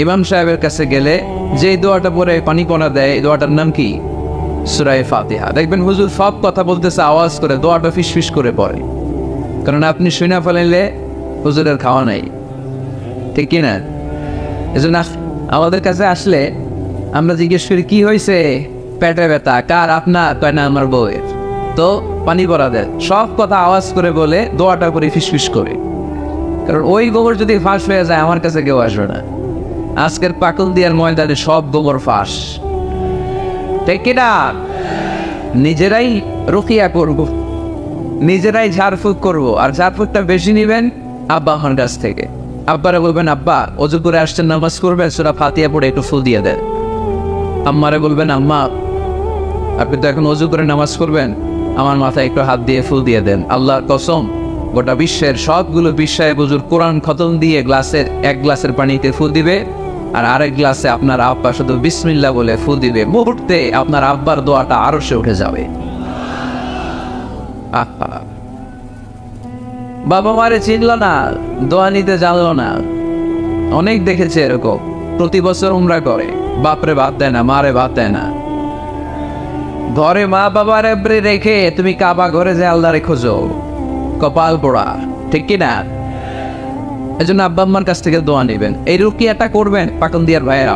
ইমাম সাহেবের কাছে গেলে যে দোয়াটা পড়ে পানি পড়া দেয়, এই দোয়াটার নাম কি? সূরা ফাতিহা। দেখবেন হুজুর সব কথা বলতেছে আওয়াজ করে, দোয়াটা ফিসফিস করে পড়ে, কারণ আপনি শুনে ফেলাইলে হুজুরের খাওয়া নাই, ঠিক কিনা? এজন্য আমাদের কাছে আসলে আমরা জিজ্ঞেস করি, কি হয়েছে? পেটে ব্যথা। কার? আপনার? কয় না, আমার বউয়ের। তো পানি পড়া দেয়। সব কথা আওয়াজ করে বলে, দোয়াটা করে ফিসফিস করে, কারণ ওই গোবর যদি ফাঁস হয়ে যায় আমার কাছে কেউ আসবে না। আজকের পাকল দিয়ার ময়দানে সব গোবর ফাঁস, ঠিক কিনা? নিজেরাই রুকিয়া করব, নিজেরাই ঝাড়ফুঁক করব। আর ঝাড়ফুঁকটা বেশি নিবেন আব্বা আমার কাছ থেকে। আব্বারা বলবেন, আব্বা ওযু করে আসছেন, নামাজ করবেন, সূরা ফাতিহা পড়ে একটু ফুল দিয়ে দেন। আম্মারে বলবেন, আম্মা আপনি তো এখন ওযু করে নামাজ করবেন, আমার মাথায় একটু হাত দিয়ে ফুল দিয়ে দেন। আল্লাহর কসম, গোটা বিশ্বের সবগুলো বিশ্বায় বুজুর কোরআন খতম দিয়ে গ্লাসের এক গ্লাসের পানিতে ফুল দিবে, আর আরেক গ্লাসে আপনার আব্বা শুধু বিসমিল্লাহ বলে ফুল দিবে। মুহূর্তে আপনার আব্বার দোয়াটা আরশে উঠে যাবে। বাবা মারে চিনল না, দোয়া নিতে জানলো না। অনেক দেখেছে এরকম, প্রতি বছর উমরা করে, বাপরে ভাত দেয় না, মারে ভাত দেয় না। ঘরে মা বাবার রেখে তুমি কাবা ঘরে যে আল্লাহরে খোঁজো, কপাল পোড়া, ঠিক কিনা? এই জন্য আব্বা আম্মার কাছ থেকে দোয়া নেবেন। এই রুকিয়াটা করবেন পাকন দিয়ার ভাইয়েরা।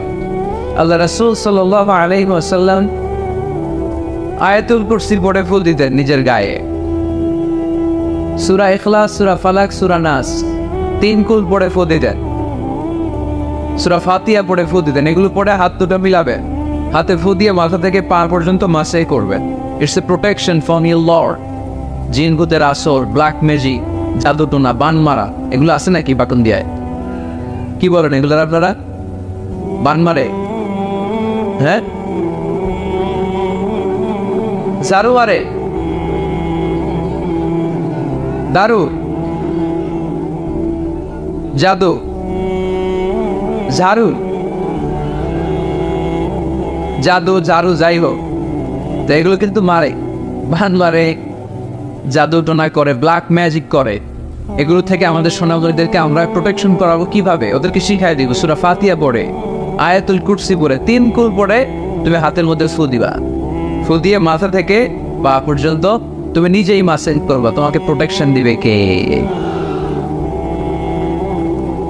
আল্লাহ রাসূল সাল্লাল্লাহু আলাইহি ওয়াসাল্লাম আয়াতুল কুরসি পড়ে ফুল দিতেন নিজের গায়ে। সূরা ইখলাস, সূরা ফালাক, সূরা নাস 3 কুল পড়ে ফুল দিতেন। সূরা ফাতিহা পড়ে ফুল দিতেন। এগুলো পড়ে হাত দুটো মিলাবেন, হাতে ফু দিয়ে মাথা থেকে পা পর্যন্ত মাসাই করবেন। It's a protection from your Lord. জিন ভূতের আসর, ব্ল্যাক ম্যাজিক, জাদুটোনা, বান মারা, এগুলো আছে নাকি বাটন দিয়ায়? কি বলেন এগুলো আপনারা? বান মারে? হ্যাঁ, ঝাড়ু মারে, দারু, জাদু, ঝাড়ু, জাদু, ঝাড়ু, যাই হোক, তো এগুলো কিন্তু মারে, বান মারে, জাদু টোনা করে, ব্ল্যাক ম্যাজিক করে। এগুলো থেকে আমাদের সোনামণিদেরকে আমরা প্রোটেকশন করাবো কিভাবে? ওদেরকে শিখাই দিব। সূরা ফাতিহা পড়ে, আয়াতুল কুরসি পড়ে, 3 কুল পড়ে তুমি হাতের মধ্যে ফু দিবা। ফু দিয়ে মাথা থেকে পা পর্যন্ত তুমি নিজেই মাসেজ করবা। তোমাকে প্রোটেকশন দিবে কে?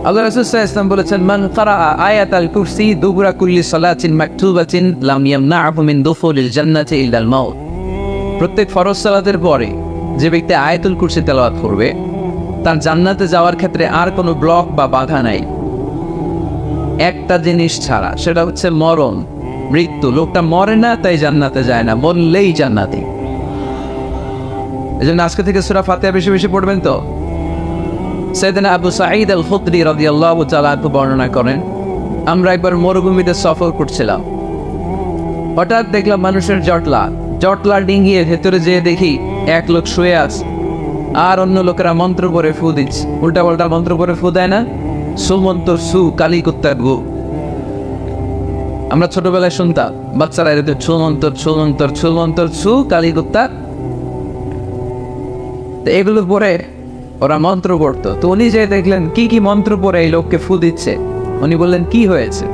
আল্লাহ রাসূল সাল্লাল্লাহু আলাইহি ওয়াসাল্লাম বলেছেন, মান ক্বারাআ আয়াতাল কুরসি দুবুরা কুল্লি সালাতিন মাকতুবাতিন লাম ইয়ামনাহু মিন দুখুলিল জান্নাতি ইল্লাল মাউত। প্রত্যেক ফরজ সালাতের পরে যে ব্যক্তি আয়াতুল কুরসি তেলাওয়াত করবে, তার জান্নাতে যাওয়ার ক্ষেত্রে আর কোনো ব্লক বা বাধা নাই, একটা জিনিস ছাড়া, সেটা হচ্ছে মরণ, মৃত্যু। লোকটা মরে না তাই জান্নাতে যায় না, মরলেই জান্নাতি। এজন্য আজকে থেকে সূরা ফাতিহা বেশি বেশি পড়বেন। তো সাইয়েদনা আবু সাঈদ আল খুদরি রাদিয়াল্লাহু তাআলা বর্ণনা করেন, আমরা একবার মরুভূমিতে সফর করছিলাম, হঠাৎ দেখলাম মানুষের জটলা ডিঙ্গিয়ে ভেতরে যেয়ে দেখি এক লোক শুয়ে আছে, আর অন্য লোকেরা মন্ত্র করে ফু দিচ্ছে। উল্টা পাল্টা মন্ত্র করে ফু দেয় না? সুমন্তর সু, কালী কুত্তার গু। আমরা ছোটবেলায় শুনতাম, বাচ্চারা এরকম ছুমন্তর ছুমন্তর ছুমন্তর সু, কালী কুত্তা। এগুলো পরে ওরা মন্ত্র পড়তো। তো উনি যে দেখলেন কি কি মন্ত্র পড়ে এই লোককে ফু দিচ্ছে, উনি বললেন কি হয়েছে?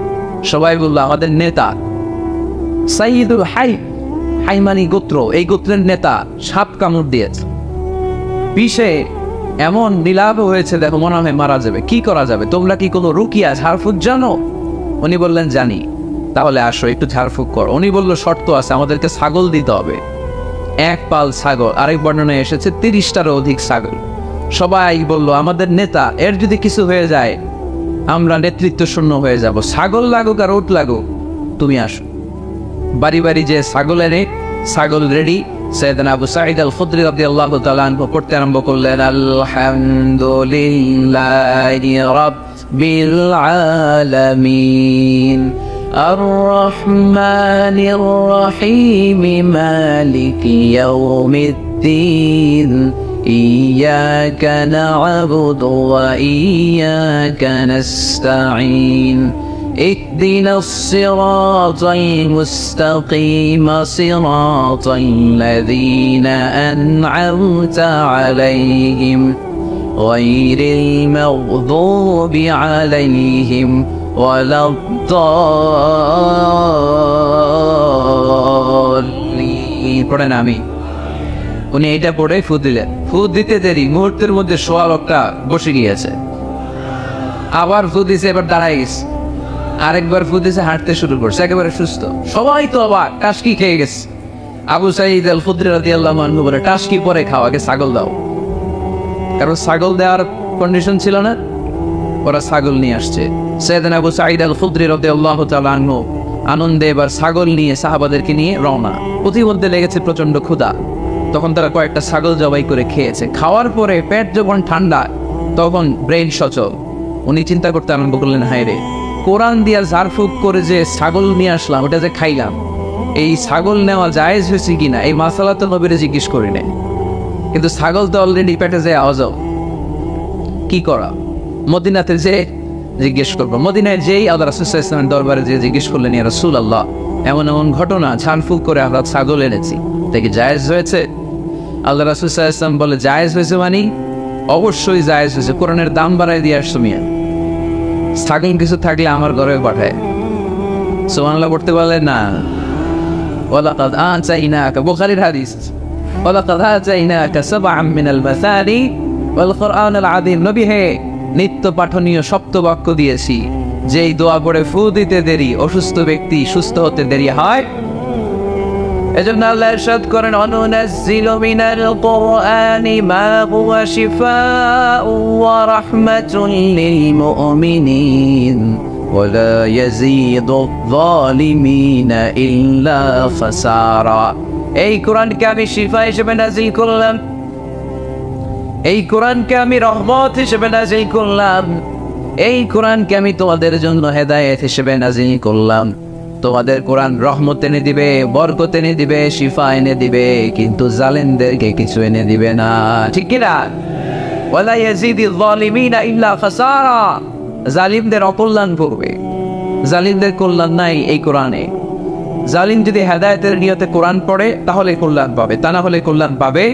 সবাই বললো আমাদের নেতা সাইয়্যিদুল হাই, হাইমানি গোত্র, এই গোত্রের নেতা সাপ কামড় দিয়েছে, বিষে এমন নীলাভ হয়েছে, দেখো মনে হয় মারা যাবে, কি করা যাবে? তোমরা কি কোনো রুকিয়া ঝাড়ফুঁক জানো? উনি বললেন জানি। তাহলে আসো একটু ঝাড়ফুঁক করো। উনি বললো শর্ত আছে, আমাদেরকে ছাগল দিতে হবে, 1 পাল ছাগল। আরেক বর্ণনায় এসেছে 30টারও অধিক ছাগল। সবাই বলল আমাদের নেতা, এর যদি কিছু হয়ে যায় আমরা নেতৃত্ব শূন্য হয়ে যাব, ছাগল লাগুক আর উট লাগুক, তুমি আসো। বাড়ি বাড়ি যে ছাগল এনে, ছাগল রেডি। সাইয়েদনা আবু সাঈদ আল খুদরি রাদিয়াল্লাহু তাআলা আনহু পড়তে আরম্ভ করলেন, আলহামদুলিল্লাহি রাব্বিল আলামিন আর-রাহমানির রাহিম মালিকি ইয়াউমিদ্দিন ইয়্যাকা না'বুদু ওয়া ইয়্যাকা নাস্তাঈন اهدنا الصراط المستقيم صراط الذين أنعمت عليهم غير المغضوب عليهم ولا الضالين। পড়েন আমি। উনি এটা পড়ে ফু দিলেন। ফু দিতে দেরি, মুহূর্তের মধ্যে সোয়া লোকটা বসে গিয়েছে। আবার ফু দিছে, এবার দাঁড়াই গেছে। আরেকবার ফু দিছে, হাঁটতে শুরু করছে, একেবারে সুস্থ। সবাই তো অবাক, টাসকি খেয়ে গেছে। আবু সাঈদ আল খুদরি রাদিয়াল্লাহু আনহু বলে, টাসকি পরে খাও, আগে ছাগল দাও। কারণ ছাগল দেওয়ার কন্ডিশন ছিল না, ওরা ছাগল নিয়ে আসছে। সাইয়েদনা আবু সাঈদ আল খুদরি রাদিয়াল্লাহু তাআলা আনহু আনন্দে এবার ছাগল নিয়ে সাহাবাদেরকে নিয়ে রওনা। প্রতিমধ্যে লেগেছে প্রচন্ড ক্ষুধা, তখন তারা কয়েকটা ছাগল জবাই করে খেয়েছে। খাওয়ার পরে পেট যখন ঠান্ডা, তখন ব্রেন সচল। উনি চিন্তা করতে আরম্ভ করলেন, হায় রে, কোরআন দিয়া ঝাড়ফুঁক করে যে ছাগল নিয়ে আসলাম, ওটা যে খাইলাম, এই ছাগল নেওয়া জায়েজ হয়েছে কিনা এই মাসালা তো নবীরে জিজ্ঞেস করি নাই, কিন্তু ছাগল তো অলরেডি পেটে যে আওয়াজও, কি করা? মদিনাতে যে জিজ্ঞেস করবো। মদিনায় যেই আল্লাহ রাসূল সাল্লাল্লাহু আলাইহি ওয়াসাল্লামের দরবারে যে জিজ্ঞেস করলেন, ইয়া রাসূলুল্লাহ, এমন এমন ঘটনা, ঝাড়ফুঁক করে আমরা ছাগল এনেছি, দেখি জায়েজ হয়েছে? আল্লাহ রাসূল সাল্লাল্লাহু আলাইহি ওয়াসাল্লাম বলে, জায়েজ হয়েছে মানে? অবশ্যই জায়েজ হয়েছে, কোরআনের দাম বাড়ায় দিয়ে আসছো মিয়া, ছাগল কিছু থাকলে আমার ঘরে পাঠায়। সুবহানাল্লাহ পড়তে বলে না? ওয়ালাকাদ আতাইনাকা, বুখারীর হাদিস, ওয়ালাকাদ আতাইনাকা সাবআম মিনাল মাসানি ওয়াল কুরআনুল আযীম। নবী হে, নিত্য পাঠনীয় সপ্তবাক্য দিয়েছি, যেই দোয়া পড়ে ফু দিতে দেরি, অসুস্থ ব্যক্তি সুস্থ হতে দেরি হয়। এজন্য আল্লাহ ইরশাদ করেন, অনুনাজ্জিলু মিনাল কুরআনি মা হুয়া শিফাউন ওয়া রাহমাতুন লিল মুমিনিন ওয়া লা ইয়াজিদুয যালিমিনা ইল্লা খাসারা। এই কোরআনকে আমি শিফা হিসেবে নাযিল করলাম, এই কোরআনকে আমি রহমত হিসেবে নাযিল করলাম, এই কোরআনকে আমি তোমাদের জন্য হেদায়েত হিসেবে নাযিল করলাম। তোমাদের কোরআন রহমত এনে দিবে, বরকত এনে দিবে, শিফা এনে দিবে, কিন্তু জালেমদেরকে কিছু এনে দিবে না, ঠিক কি না? ওয়ালা ইয়াজিদিয যালিমিনা ইল্লা খাসারা। জালিমদের অকল্যাণ করবে, জালিমদের কল্যাণ নাই এই কোরআনে। জালিম যদি হেদায়েতের নিয়তে কোরআন পড়ে তাহলে কল্যাণ পাবে, তা না হলে কল্যাণ পাবে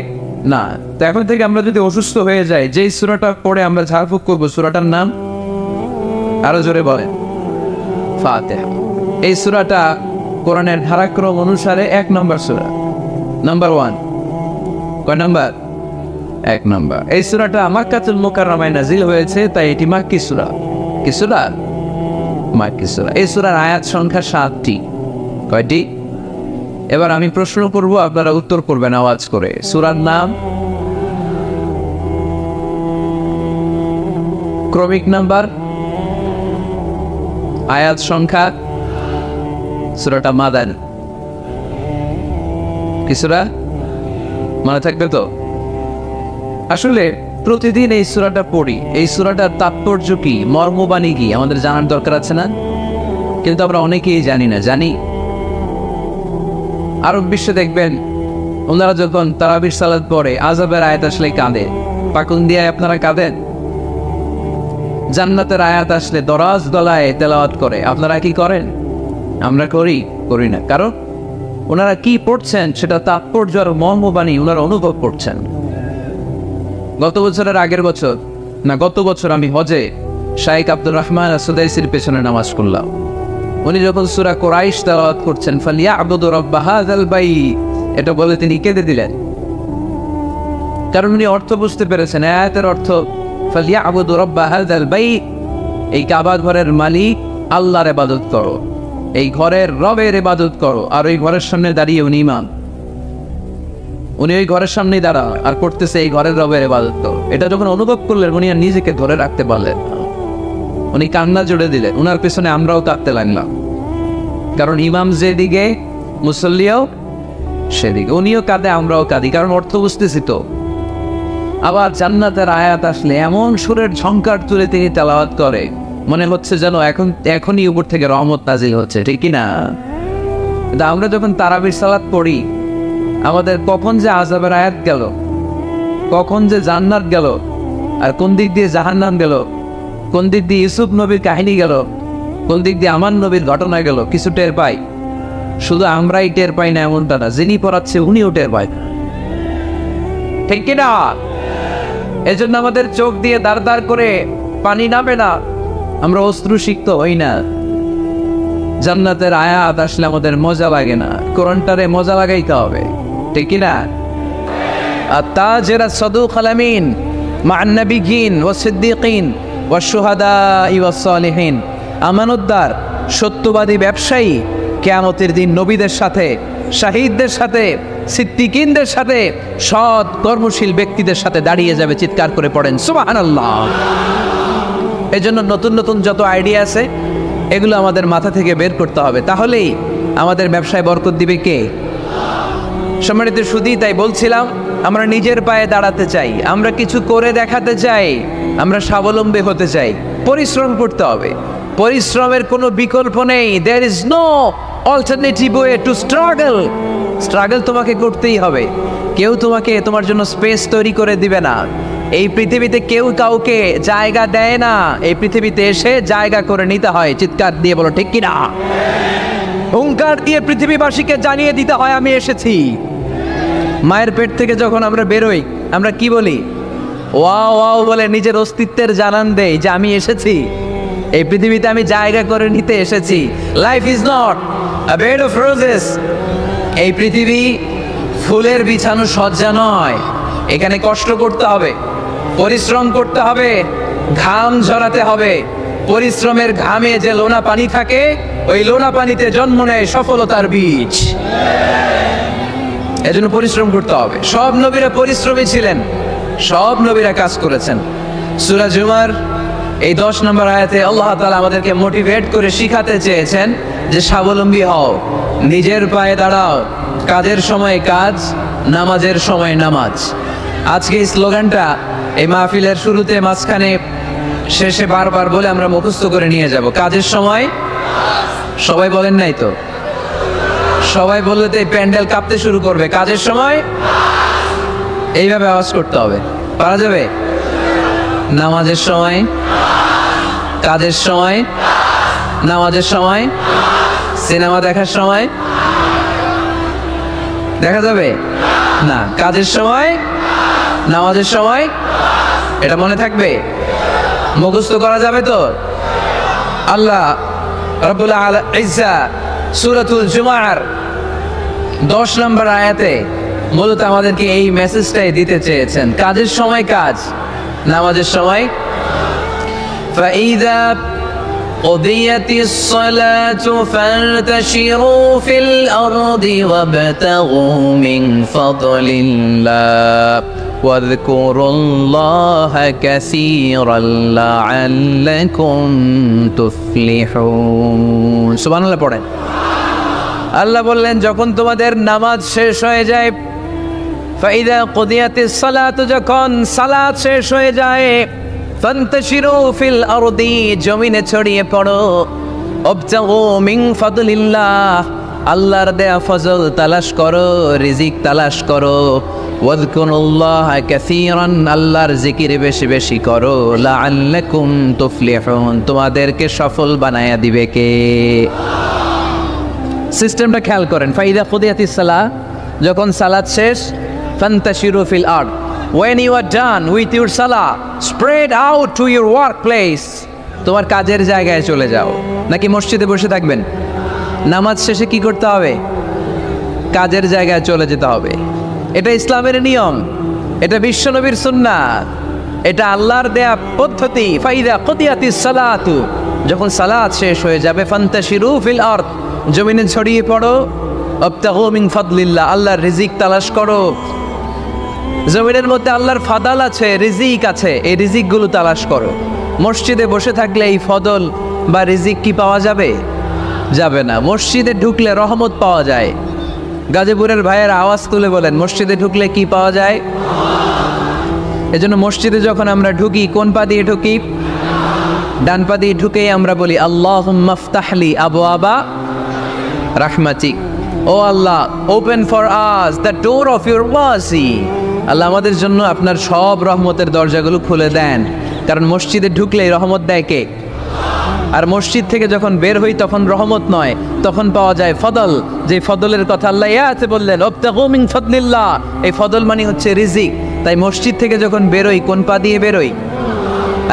না। তো এখন থেকে আমরা যদি অসুস্থ হয়ে যাই, যেই সূরাটা পড়ে আমরা ঝাড়ফুঁক করবো, সূরাটার নাম আরো জোরে বলেন, ফাতিহা। এই সূরাটা কোরআনের ধারাক্রম অনুসারে 1 নম্বর সূরা, নাম্বার 1। কয় নাম্বার? 1 নম্বর। এই সূরাটা মক্কাতুল মুকাররমায় নাজিল হয়েছে, তাই এটি মাক্কি সূরা। কি সূরা? মাক্কি সূরা। এই সূরার আয়াত সংখ্যা 7টি। কয়টি? এবার আমি প্রশ্ন করব, আপনারা উত্তর করবেন আওয়াজ করে। সূরার নাম, ক্রমিক নাম্বার, আয়াত সংখ্যা। সূরাটা মাদানী। কি সূরা? মনে থাকবে তো? আসলে প্রতিদিন এই সূরাটা পড়ি, এই সূরাটার তাৎপর্য কি, মর্মবাণী কি আমাদের জানার দরকার আছে না? কিন্তু আমরা অনেকেই জানি না। জানি আরব বিশ্বে দেখবেন, ওনারা যখন তারাবির সালাত পড়ে, আযাবের আয়াত আসলে কাঁদে। পাকুন দিয়ে আপনারা কাঁদেন? জান্নাতের আয়াত আসলে দরাজ গলায় তেলাওয়াত করে। আপনারা কি করেন? আমরা করি না। কারণ ওনারা কি পড়ছেন সেটা তাৎপর্য আর মর্মবাণী ওনারা অনুভব করছেন। গত বছরের আগের বছর না গত বছর আমি হজে শাইখ আব্দুর রহমান সুদাইসির পেছনে নামাজ পড়লাম। উনি যখন সূরা কুরাইশ তেলাওয়াত করছেন ফালিয়াবুদু রাব্ব হাযাল বাইত, এটা বলে তিনি কেঁদে দিলেন, কারণ উনি অর্থ বুঝতে পেরেছেন। আয়াতের অর্থ ফালিয়াবুদু রাব্ব হাযাল বাইত, এই কাবা ঘরের মালিক আল্লাহর ইবাদত করো, এই ঘরের রবের ইবাদত করো। আর ওই ঘরের সামনে দাঁড়িয়ে উনি ইমাম, উনি ওই ঘরের সামনেই দাঁড়া আর করতেছে এই ঘরের রবের ইবাদত করো। এটা যখন অনুভব করলেন উনি আর নিজেকে ধরে রাখতে পারলেন না, উনি কান্না জুড়ে দিলেন। উনার পেছনে আমরাও কাঁদতে লাগলাম, কারণ ইমাম যেদিকে মুসল্লিও সেদিকে, উনিও কাঁদে আমরাও কাঁদি, কারণ অর্থ বুঝতেছি তো। আবার জান্নাতের আয়াত আসলে এমন সুরের ঝংকার তুলে তিনি তেলাওয়াত করে, মনে হচ্ছে যেন এখনই উপর থেকে রহমত নাজিল হচ্ছে, ঠিক কি না? আমরা যখন তারাবির সালাত পড়ি, আমাদের কখন যে আযাবের আয়াত গেল, কখন যে জান্নাত গেল, আর কোন দিক দিয়ে জাহান্নাম গেল, কোন দিক দিয়ে ইউসুফ নবীর কাহিনী গেল, কোন দিক দিয়ে আমার নবীর ঘটনা গেল, কিছু টের পাই। শুধু আমরাই টের পাই না এমনটা না, যিনি পড়াচ্ছে উনিও টের পায়, ঠিক কিনা? এজন্য আমাদের চোখ দিয়ে দাঁড় দাঁড় করে পানি নামে না, আমরা অশ্রুসিক্ত হই না। জান্নাতের আয়াত আসলে আমাদের মজা লাগে না, কোরআনটারে মজা লাগাইতে হবে, ঠিক কিনা? আত-তাজির আস-সাদুক আল-আমিন মা'আন নাবিয়্যিন ওয়াস-সিদ্দীকিন ওয়াশ-শুহাদা'i ওয়াস-সালিহিন, আমানতদার সত্যবাদী ব্যবসায়ী কিয়ামতের দিন নবীদের সাথে, শাহীদদের সাথে, সিদ্দীকিনদের সাথে, সৎ কর্মশীল ব্যক্তিদের সাথে দাঁড়িয়ে যাবে। চিৎকার করে পড়েন সুবহানাল্লাহ। এজন্য নতুন নতুন যত আইডিয়া আছে এগুলো আমাদের মাথা থেকে বের করতে হবে, তাহলেই আমাদের ব্যবসায় বরকত দিবে কে? সম্মানিত সুধী, তাই বলছিলাম আমরা নিজের পায়ে দাঁড়াতে চাই, আমরা কিছু করে দেখাতে চাই, আমরা স্বাবলম্বী হতে চাই, পরিশ্রম করতে হবে। পরিশ্রমের কোনো বিকল্প নেই। There is no alternative way to struggle. Struggle তোমাকে করতেই হবে, কেউ তোমাকে তোমার জন্য স্পেস তৈরি করে দিবে না। এই পৃথিবীতে কেউ কাউকে জায়গা দেয় না, এই পৃথিবীতে এসে জায়গা করে নিতে হয়। চিৎকার দিয়ে বলো ঠিক কিনা? হুঙ্কার দিয়ে পৃথিবীবাসীকে জানিয়ে দিতে হয় আমি এসেছি। মায়ের পেট থেকে যখন আমরা বেরোই আমরা কি বলি? ওয়াও ওয়াও বলে নিজের অস্তিত্বের জানান দেই যে আমি এসেছি, এই পৃথিবীতে আমি জায়গা করে নিতে এসেছি। Life is not a bed of roses. এই পৃথিবী ফুলের বিছানো সজ্জা নয়, এখানে কষ্ট করতে হবে, পরিশ্রম করতে হবে, ঘাম ঝরাতে হবে। পরিশ্রমের ঘামে যে লোনা পানি থাকে, ওই লোনা পানিতে জন্ম নেয় সফলতার বীজ। এজন্য পরিশ্রম করতে হবে। সব নবীরা পরিশ্রমী ছিলেন, সব নবীরা কাজ করেছেন। সূরা জুমার এই 10 নম্বর আয়াতে আল্লাহ তাআলা আমাদেরকে মোটিভেট করে শিখাতে চেয়েছেন যে স্বাবলম্বী হও, নিজের পায়ে দাঁড়াও, কাজের সময় কাজ, নামাজের সময় নামাজ। আজকে এই স্লোগানটা এই মাহফিলের শুরুতে, মাঝখানে, শেষে বারবার বলে আমরা মুখস্থ করে নিয়ে যাব। কাজের সময়, সবাই বলেন নাই তো? সবাই বললে তো এই প্যান্ডেল কাঁপতে শুরু করবে। কাজের সময় এইভাবে আওয়াজ করতে হবে, পারা যাবে? নামাজের সময়, কাজের সময়, নামাজের সময়, সিনেমা দেখার সময় দেখা যাবে না? কাজের সময়, নামাজের সময়, এটা মনে থাকবে? মুখস্থ করা যাবে তো? আল্লাহ রাব্বুল ইজ্জা সূরাতুল জুমার 10 নম্বর আয়াতে মূলত আমাদেরকে এই মেসেজটাই দিতে চেয়েছেন। কাজের সময় কাজ, নামাজের সময়। فَإِذَا قُضِيَتِ الصَّلَاةُ فَانتَشِرُوا فِي الْأَرْضِ وَابْتَغُوا مِنْ فَضْلِ اللَّهِ واذكروا الله كثيرا لعلكم تفلحون। সুবহানাল্লাহ পড়েন। আল্লাহ বললেন যখন তোমাদের নামাজ শেষ হয়ে যায়, ফাইদা কুদিয়াতিস সালাতু, যখন সালাত শেষ হয়ে যায়, ফান্তাশিরু ফিল আরদি, জমিনে ছড়িয়ে পড়ো, ওয়াবতাগু মিন ফাদলিল্লাহ, আল্লাহর দেয়া ফজল তালাশ করো, রিজিক তালাশ করো। ওয়াযকুরুল্লাহা কাসীরান, আল্লাহর জিকির বেশি বেশি করো। লাআল্লাকুম তুফলিহুন, তোমাদেরকে সফল বানায়া দিবে কে? সিস্টেমটা খেয়াল করেন। ফাইদা কুদিয়াতিস সালাহ, যখন সালাত শেষ, ফান্তাশিরু ফিল আরদ, when you are done with your salah, spread out to your workplace. তোমার কাজের জায়গায় চলে যাও। নাকি মসজিদে বসে থাকবেন? নামাজ শেষে কি করতে হবে? কাজের জায়গায় চলে যেতে হবে। এটা ইসলামের নিয়ম, এটা বিশ্বনবীর সুন্নাত, এটা আল্লাহর দেয়া পদ্ধতি। ফাইদা কুদিয়াতিস সালাতু, যখন সালাত শেষ হয়ে যাবে, ফান্তাশিরু ফিল আরদ, জমিনে ছড়িয়ে পড়ো। আবতাগু মিন ফাদলিল্লাহ, আল্লাহর রিজিক তালাশ করো। জমিনের মধ্যে আল্লাহর ফাদাল আছে, রিজিক আছে, এই রিজিকগুলো তালাশ করো। মসজিদে বসে থাকলে এই ফদল বা রিজিক কি পাওয়া যাবে? যাবে না। মসজিদে ঢুকলে রহমত পাওয়া যায়। গাজীপুরের ভাইয়ের আওয়াজ তুলে বলেন, মসজিদে ঢুকলে কি পাওয়া যায়? এজন্য মসজিদে যখন আমরা ঢুকি, কোন পা দিয়ে ঢুকি? ডান পা দিয়ে ঢুকেই আমরা বলি আল্লাহুম্মা ফতাহলি আবওয়াবা রাহমাতিক। O Allah, open for us the door of your mercy. Allah আমাদের জন্য আপনার সব রহমতের দরজাগুলো খুলে দেন। কারণ মসজিদে ঢুকলেই রহমত দেয় কে? আর মসজিদ থেকে যখন বের হই তখন রহমত নয়, তখন পাওয়া যায় ফদল। যে ফদলের কথা আল্লাহ ইয়াতে বললেন, আবতাগু মিন ফাদলিল্লাহ, এই ফদল মানে হচ্ছে রিজিক। তাই মসজিদ থেকে যখন বেরোই, কোন পা দিয়ে বেরোই?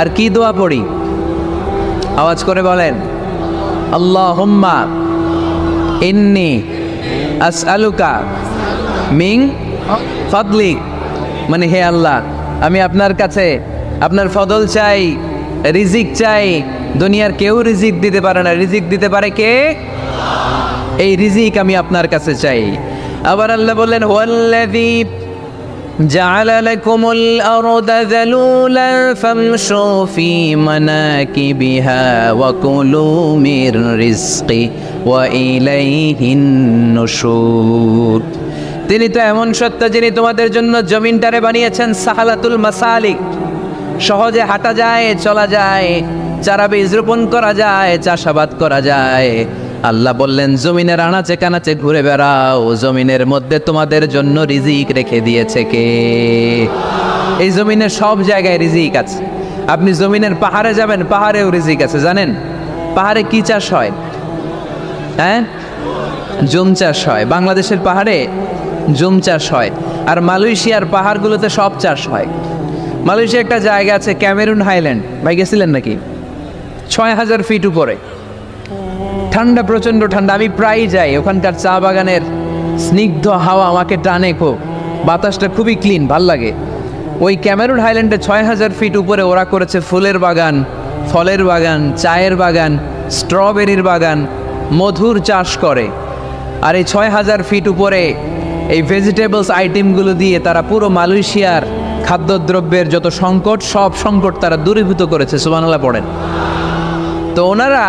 আর কি দোয়া পড়ি? আওয়াজ করে বলেন, আল্লাহুম্মা ইন্নী আসআলুকা মিন ফাদলিক, মানে হে আল্লাহ, আমি আপনার কাছে আপনার ফদল চাই, রিজিক চাই। দুনিয়ার কেউ রিজিক দিতে পারে না, রিজিক দিতে পারে কে? এই রিজিক আমি আপনার কাছে চাই। আবার আল্লাহ বললেন, হুয়াল্লাযী জাআলা লাকুমুল আরদা যালুলান ফামশু ফি মানাকিবিহা ওয়া কুলু মির রিজকি ওয়া ইলাইহিন নুশুর। তিনি তো এমন সত্তা যিনি তোমাদের জন্য জমিনটারে বানিয়েছেন সাহালাতুল মাসালিক, সহজে হাঁটা যায়, চলা যায়, চারা বীজ রোপণ করা যায়, চাষাবাদ করা যায়। আল্লাহ বললেন, জমিনের আনাচে কানাচে ঘুরে বেড়াও, জমিনের মধ্যে তোমাদের জন্য রিজিক রেখে দিয়েছে কে? এই জমিনের সব জায়গায় রিজিক আছে। আপনি জমিনের পাহাড়ে যাবেন, পাহাড়েও রিজিক আছে। জানেন পাহাড়ে কি চাষ হয়? হ্যাঁ, জুম চাষ হয়। বাংলাদেশের পাহাড়ে জুম চাষ হয়, আর মালয়েশিয়ার পাহাড়গুলোতে সব চাষ হয়। মালয়েশিয়া একটা জায়গা আছে ক্যামেরুন হাইল্যান্ড, ভাই গেছিলেন নাকি? ৬,০০০ ফিট উপরে, ঠান্ডা, প্রচণ্ড ঠান্ডা। আমি প্রায় যাই, ওখানকার চা বাগানের স্নিগ্ধ হাওয়া আমাকে টানে খুব, বাতাসটা খুবই ক্লিন, ভাল লাগে। ওই ক্যামেরুন হাইল্যান্ডে ৬,০০০ ফিট উপরে ওরা করেছে ফুলের বাগান, ফলের বাগান, চায়ের বাগান, স্ট্রবেরির বাগান, মধুর চাষ করে। আর এই ৬,০০০ ফিট উপরে এই ভেজিটেবলস আইটেমগুলো দিয়ে তারা পুরো মালয়েশিয়ার খাদ্যদ্রব্যের যত সংকট, সব সংকট তারা দূরীভূত করেছে। সুবহানাল্লাহ পড়েন। তো ওনারা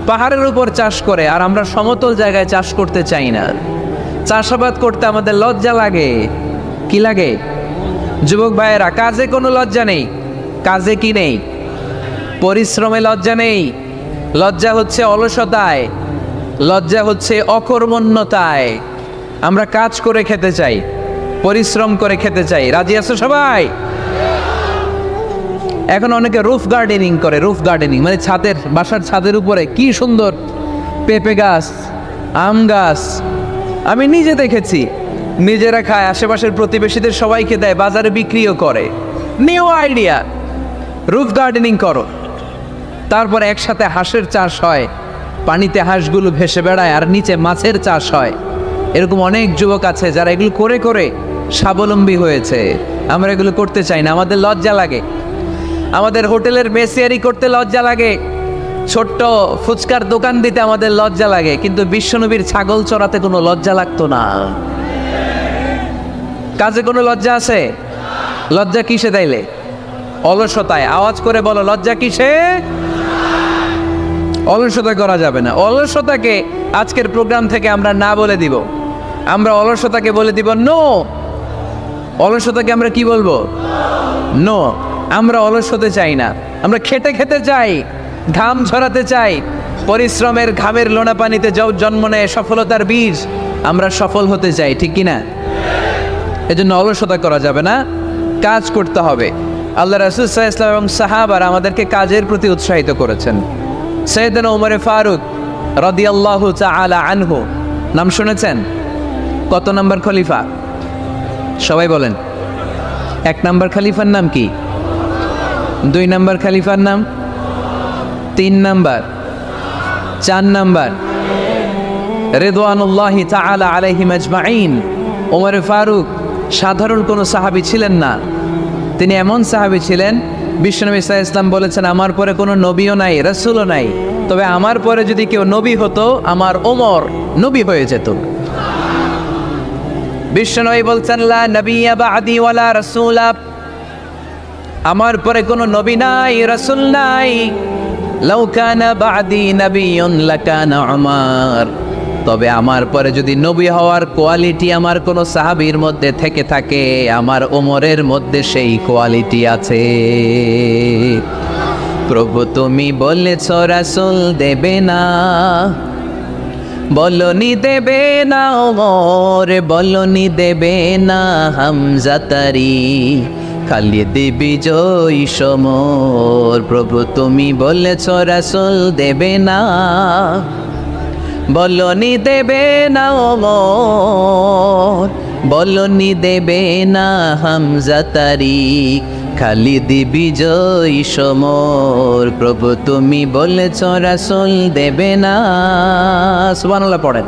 পাহাড়ের উপর চাষ করে, আর আমরা সমতল জায়গায় চাষ করতে চাই না। চাষাবাদ করতে আমাদের লজ্জা লাগে। কি লাগে? যুবক ভাইয়েরা, কাজে কোনো লজ্জা নেই। কাজে কি নেই? পরিশ্রমে লজ্জা নেই। লজ্জা হচ্ছে অলসতায়, লজ্জা হচ্ছে অকর্মণ্যতায়। আমরা কাজ করে খেতে চাই, পরিশ্রম করে খেতে চাই। রাজি আছো সবাই? এখন অনেকে রুফ গার্ডেনিং করে। রুফ গার্ডেনিং মানে ছাদের, বাসার ছাদের উপরে কি সুন্দর পেঁপে গাছ, আম গাছ। আমি নিজে দেখেছি, নিজেরা খায়, আশেপাশের প্রতিবেশীদের সবাইকে দেয়, বাজারে বিক্রিও করে। নিউ আইডিয়া, রুফ গার্ডেনিং করো। তারপর একসাথে হাঁসের চাষ হয়, পানিতে হাঁসগুলো ভেসে বেড়ায়, আর নিচে মাছের চাষ হয়। এরকম অনেক যুবক আছে যারা এগুলো করে করে স্বাবলম্বী হয়েছে। আমরা এগুলো করতে চাই না, আমাদের লজ্জা লাগে। আমাদের হোটেলের মেসিয়ারি করতে লজ্জা লাগে, ছোট্ট ফুচকার দোকান দিতে আমাদের লজ্জা লাগে, কিন্তু বিশ্বনবীর ছাগল চড়াতে কোনো লজ্জা লাগতো না। কাজে কোনো লজ্জা আছে? লজ্জা কিসে তাইলে? অলসতায়। আওয়াজ করে বলো, লজ্জা কিসে? অলসতা করা যাবে না। অলসতাকে আজকের প্রোগ্রাম থেকে আমরা না বলে দিব। আমরা অলসতাকে বলে দিব নো। অলসতাকে আমরা কি বলবো? নো। আমরা অলস হতে চাই না, আমরা খেটে খেতে চাই, ঘাম ঝরাতে চাই। পরিশ্রমের ঘামের লোনা পানিতে জন্ম নেয় সফলতার বীজ। আমরা সফল হতে চাই, ঠিক কিনা? এজন্য অলসতা করা যাবে না, কাজ করতে হবে। আল্লাহ রাসূল সাল্লাল্লাহু আলাইহি ওয়াসাল্লাম এবং সাহাবারা আমাদেরকে কাজের প্রতি উৎসাহিত করেছেন। সাইয়েদনা ওমর ফারুক রাদিয়াল্লাহু তাআলা আনহু, নাম শুনেছেন? কত নম্বর খলিফা? সবাই বলেন। এক নাম্বার খলিফার নাম কি? 2 নাম্বার খলিফার নাম? 3 নাম্বার? 4 নাম্বার? রিদওয়ানুল্লাহি তাআলা আলাইহিম আজমাইন। ওমর ফারুক সাধারণ কোনো সাহাবী ছিলেন না, তিনি এমন সাহাবী ছিলেন, বিশ্বনবী সাল্লাল্লাহু আলাইহি ওয়াসাল্লাম বলেছেন আমার পরে কোনো নবীও নাই, রাসূলও নাই, তবে আমার পরে যদি কেউ নবী হতো আমার ওমর নবী হয়ে যেত। বিশ্বনবী বলছেন লা নবিয়্যা বা'দি ওয়ালা রাসূলা, আমার পরে কোনো নবী নাই, রাসূল নাই। লাউ কানা বা'দি নাবিয়্যুন লাকানা উমর, তবে আমার পরে যদি নবী হওয়ার কোয়ালিটি আমার কোনো সাহাবীর মধ্যে থেকে থাকে, আমার ওমরের মধ্যে সেই কোয়ালিটি আছে। প্রভু তুমি বলেছ রাসূল দেবে না, বলনি দেবে না ওমর, বলনি দেবে না হামজা তারি, খালিদ বিজয়ী সমর। প্রভু তুমি বলেছ রাসূল দেবে না, বলনি দেবে না ওমর, বলনি দেবে না হামজা তারি, খালিদ বিজয়ী সমর। প্রভু তুমি বলেছ রাসূল দেবে না। সুবহানাল্লাহ পড়েন।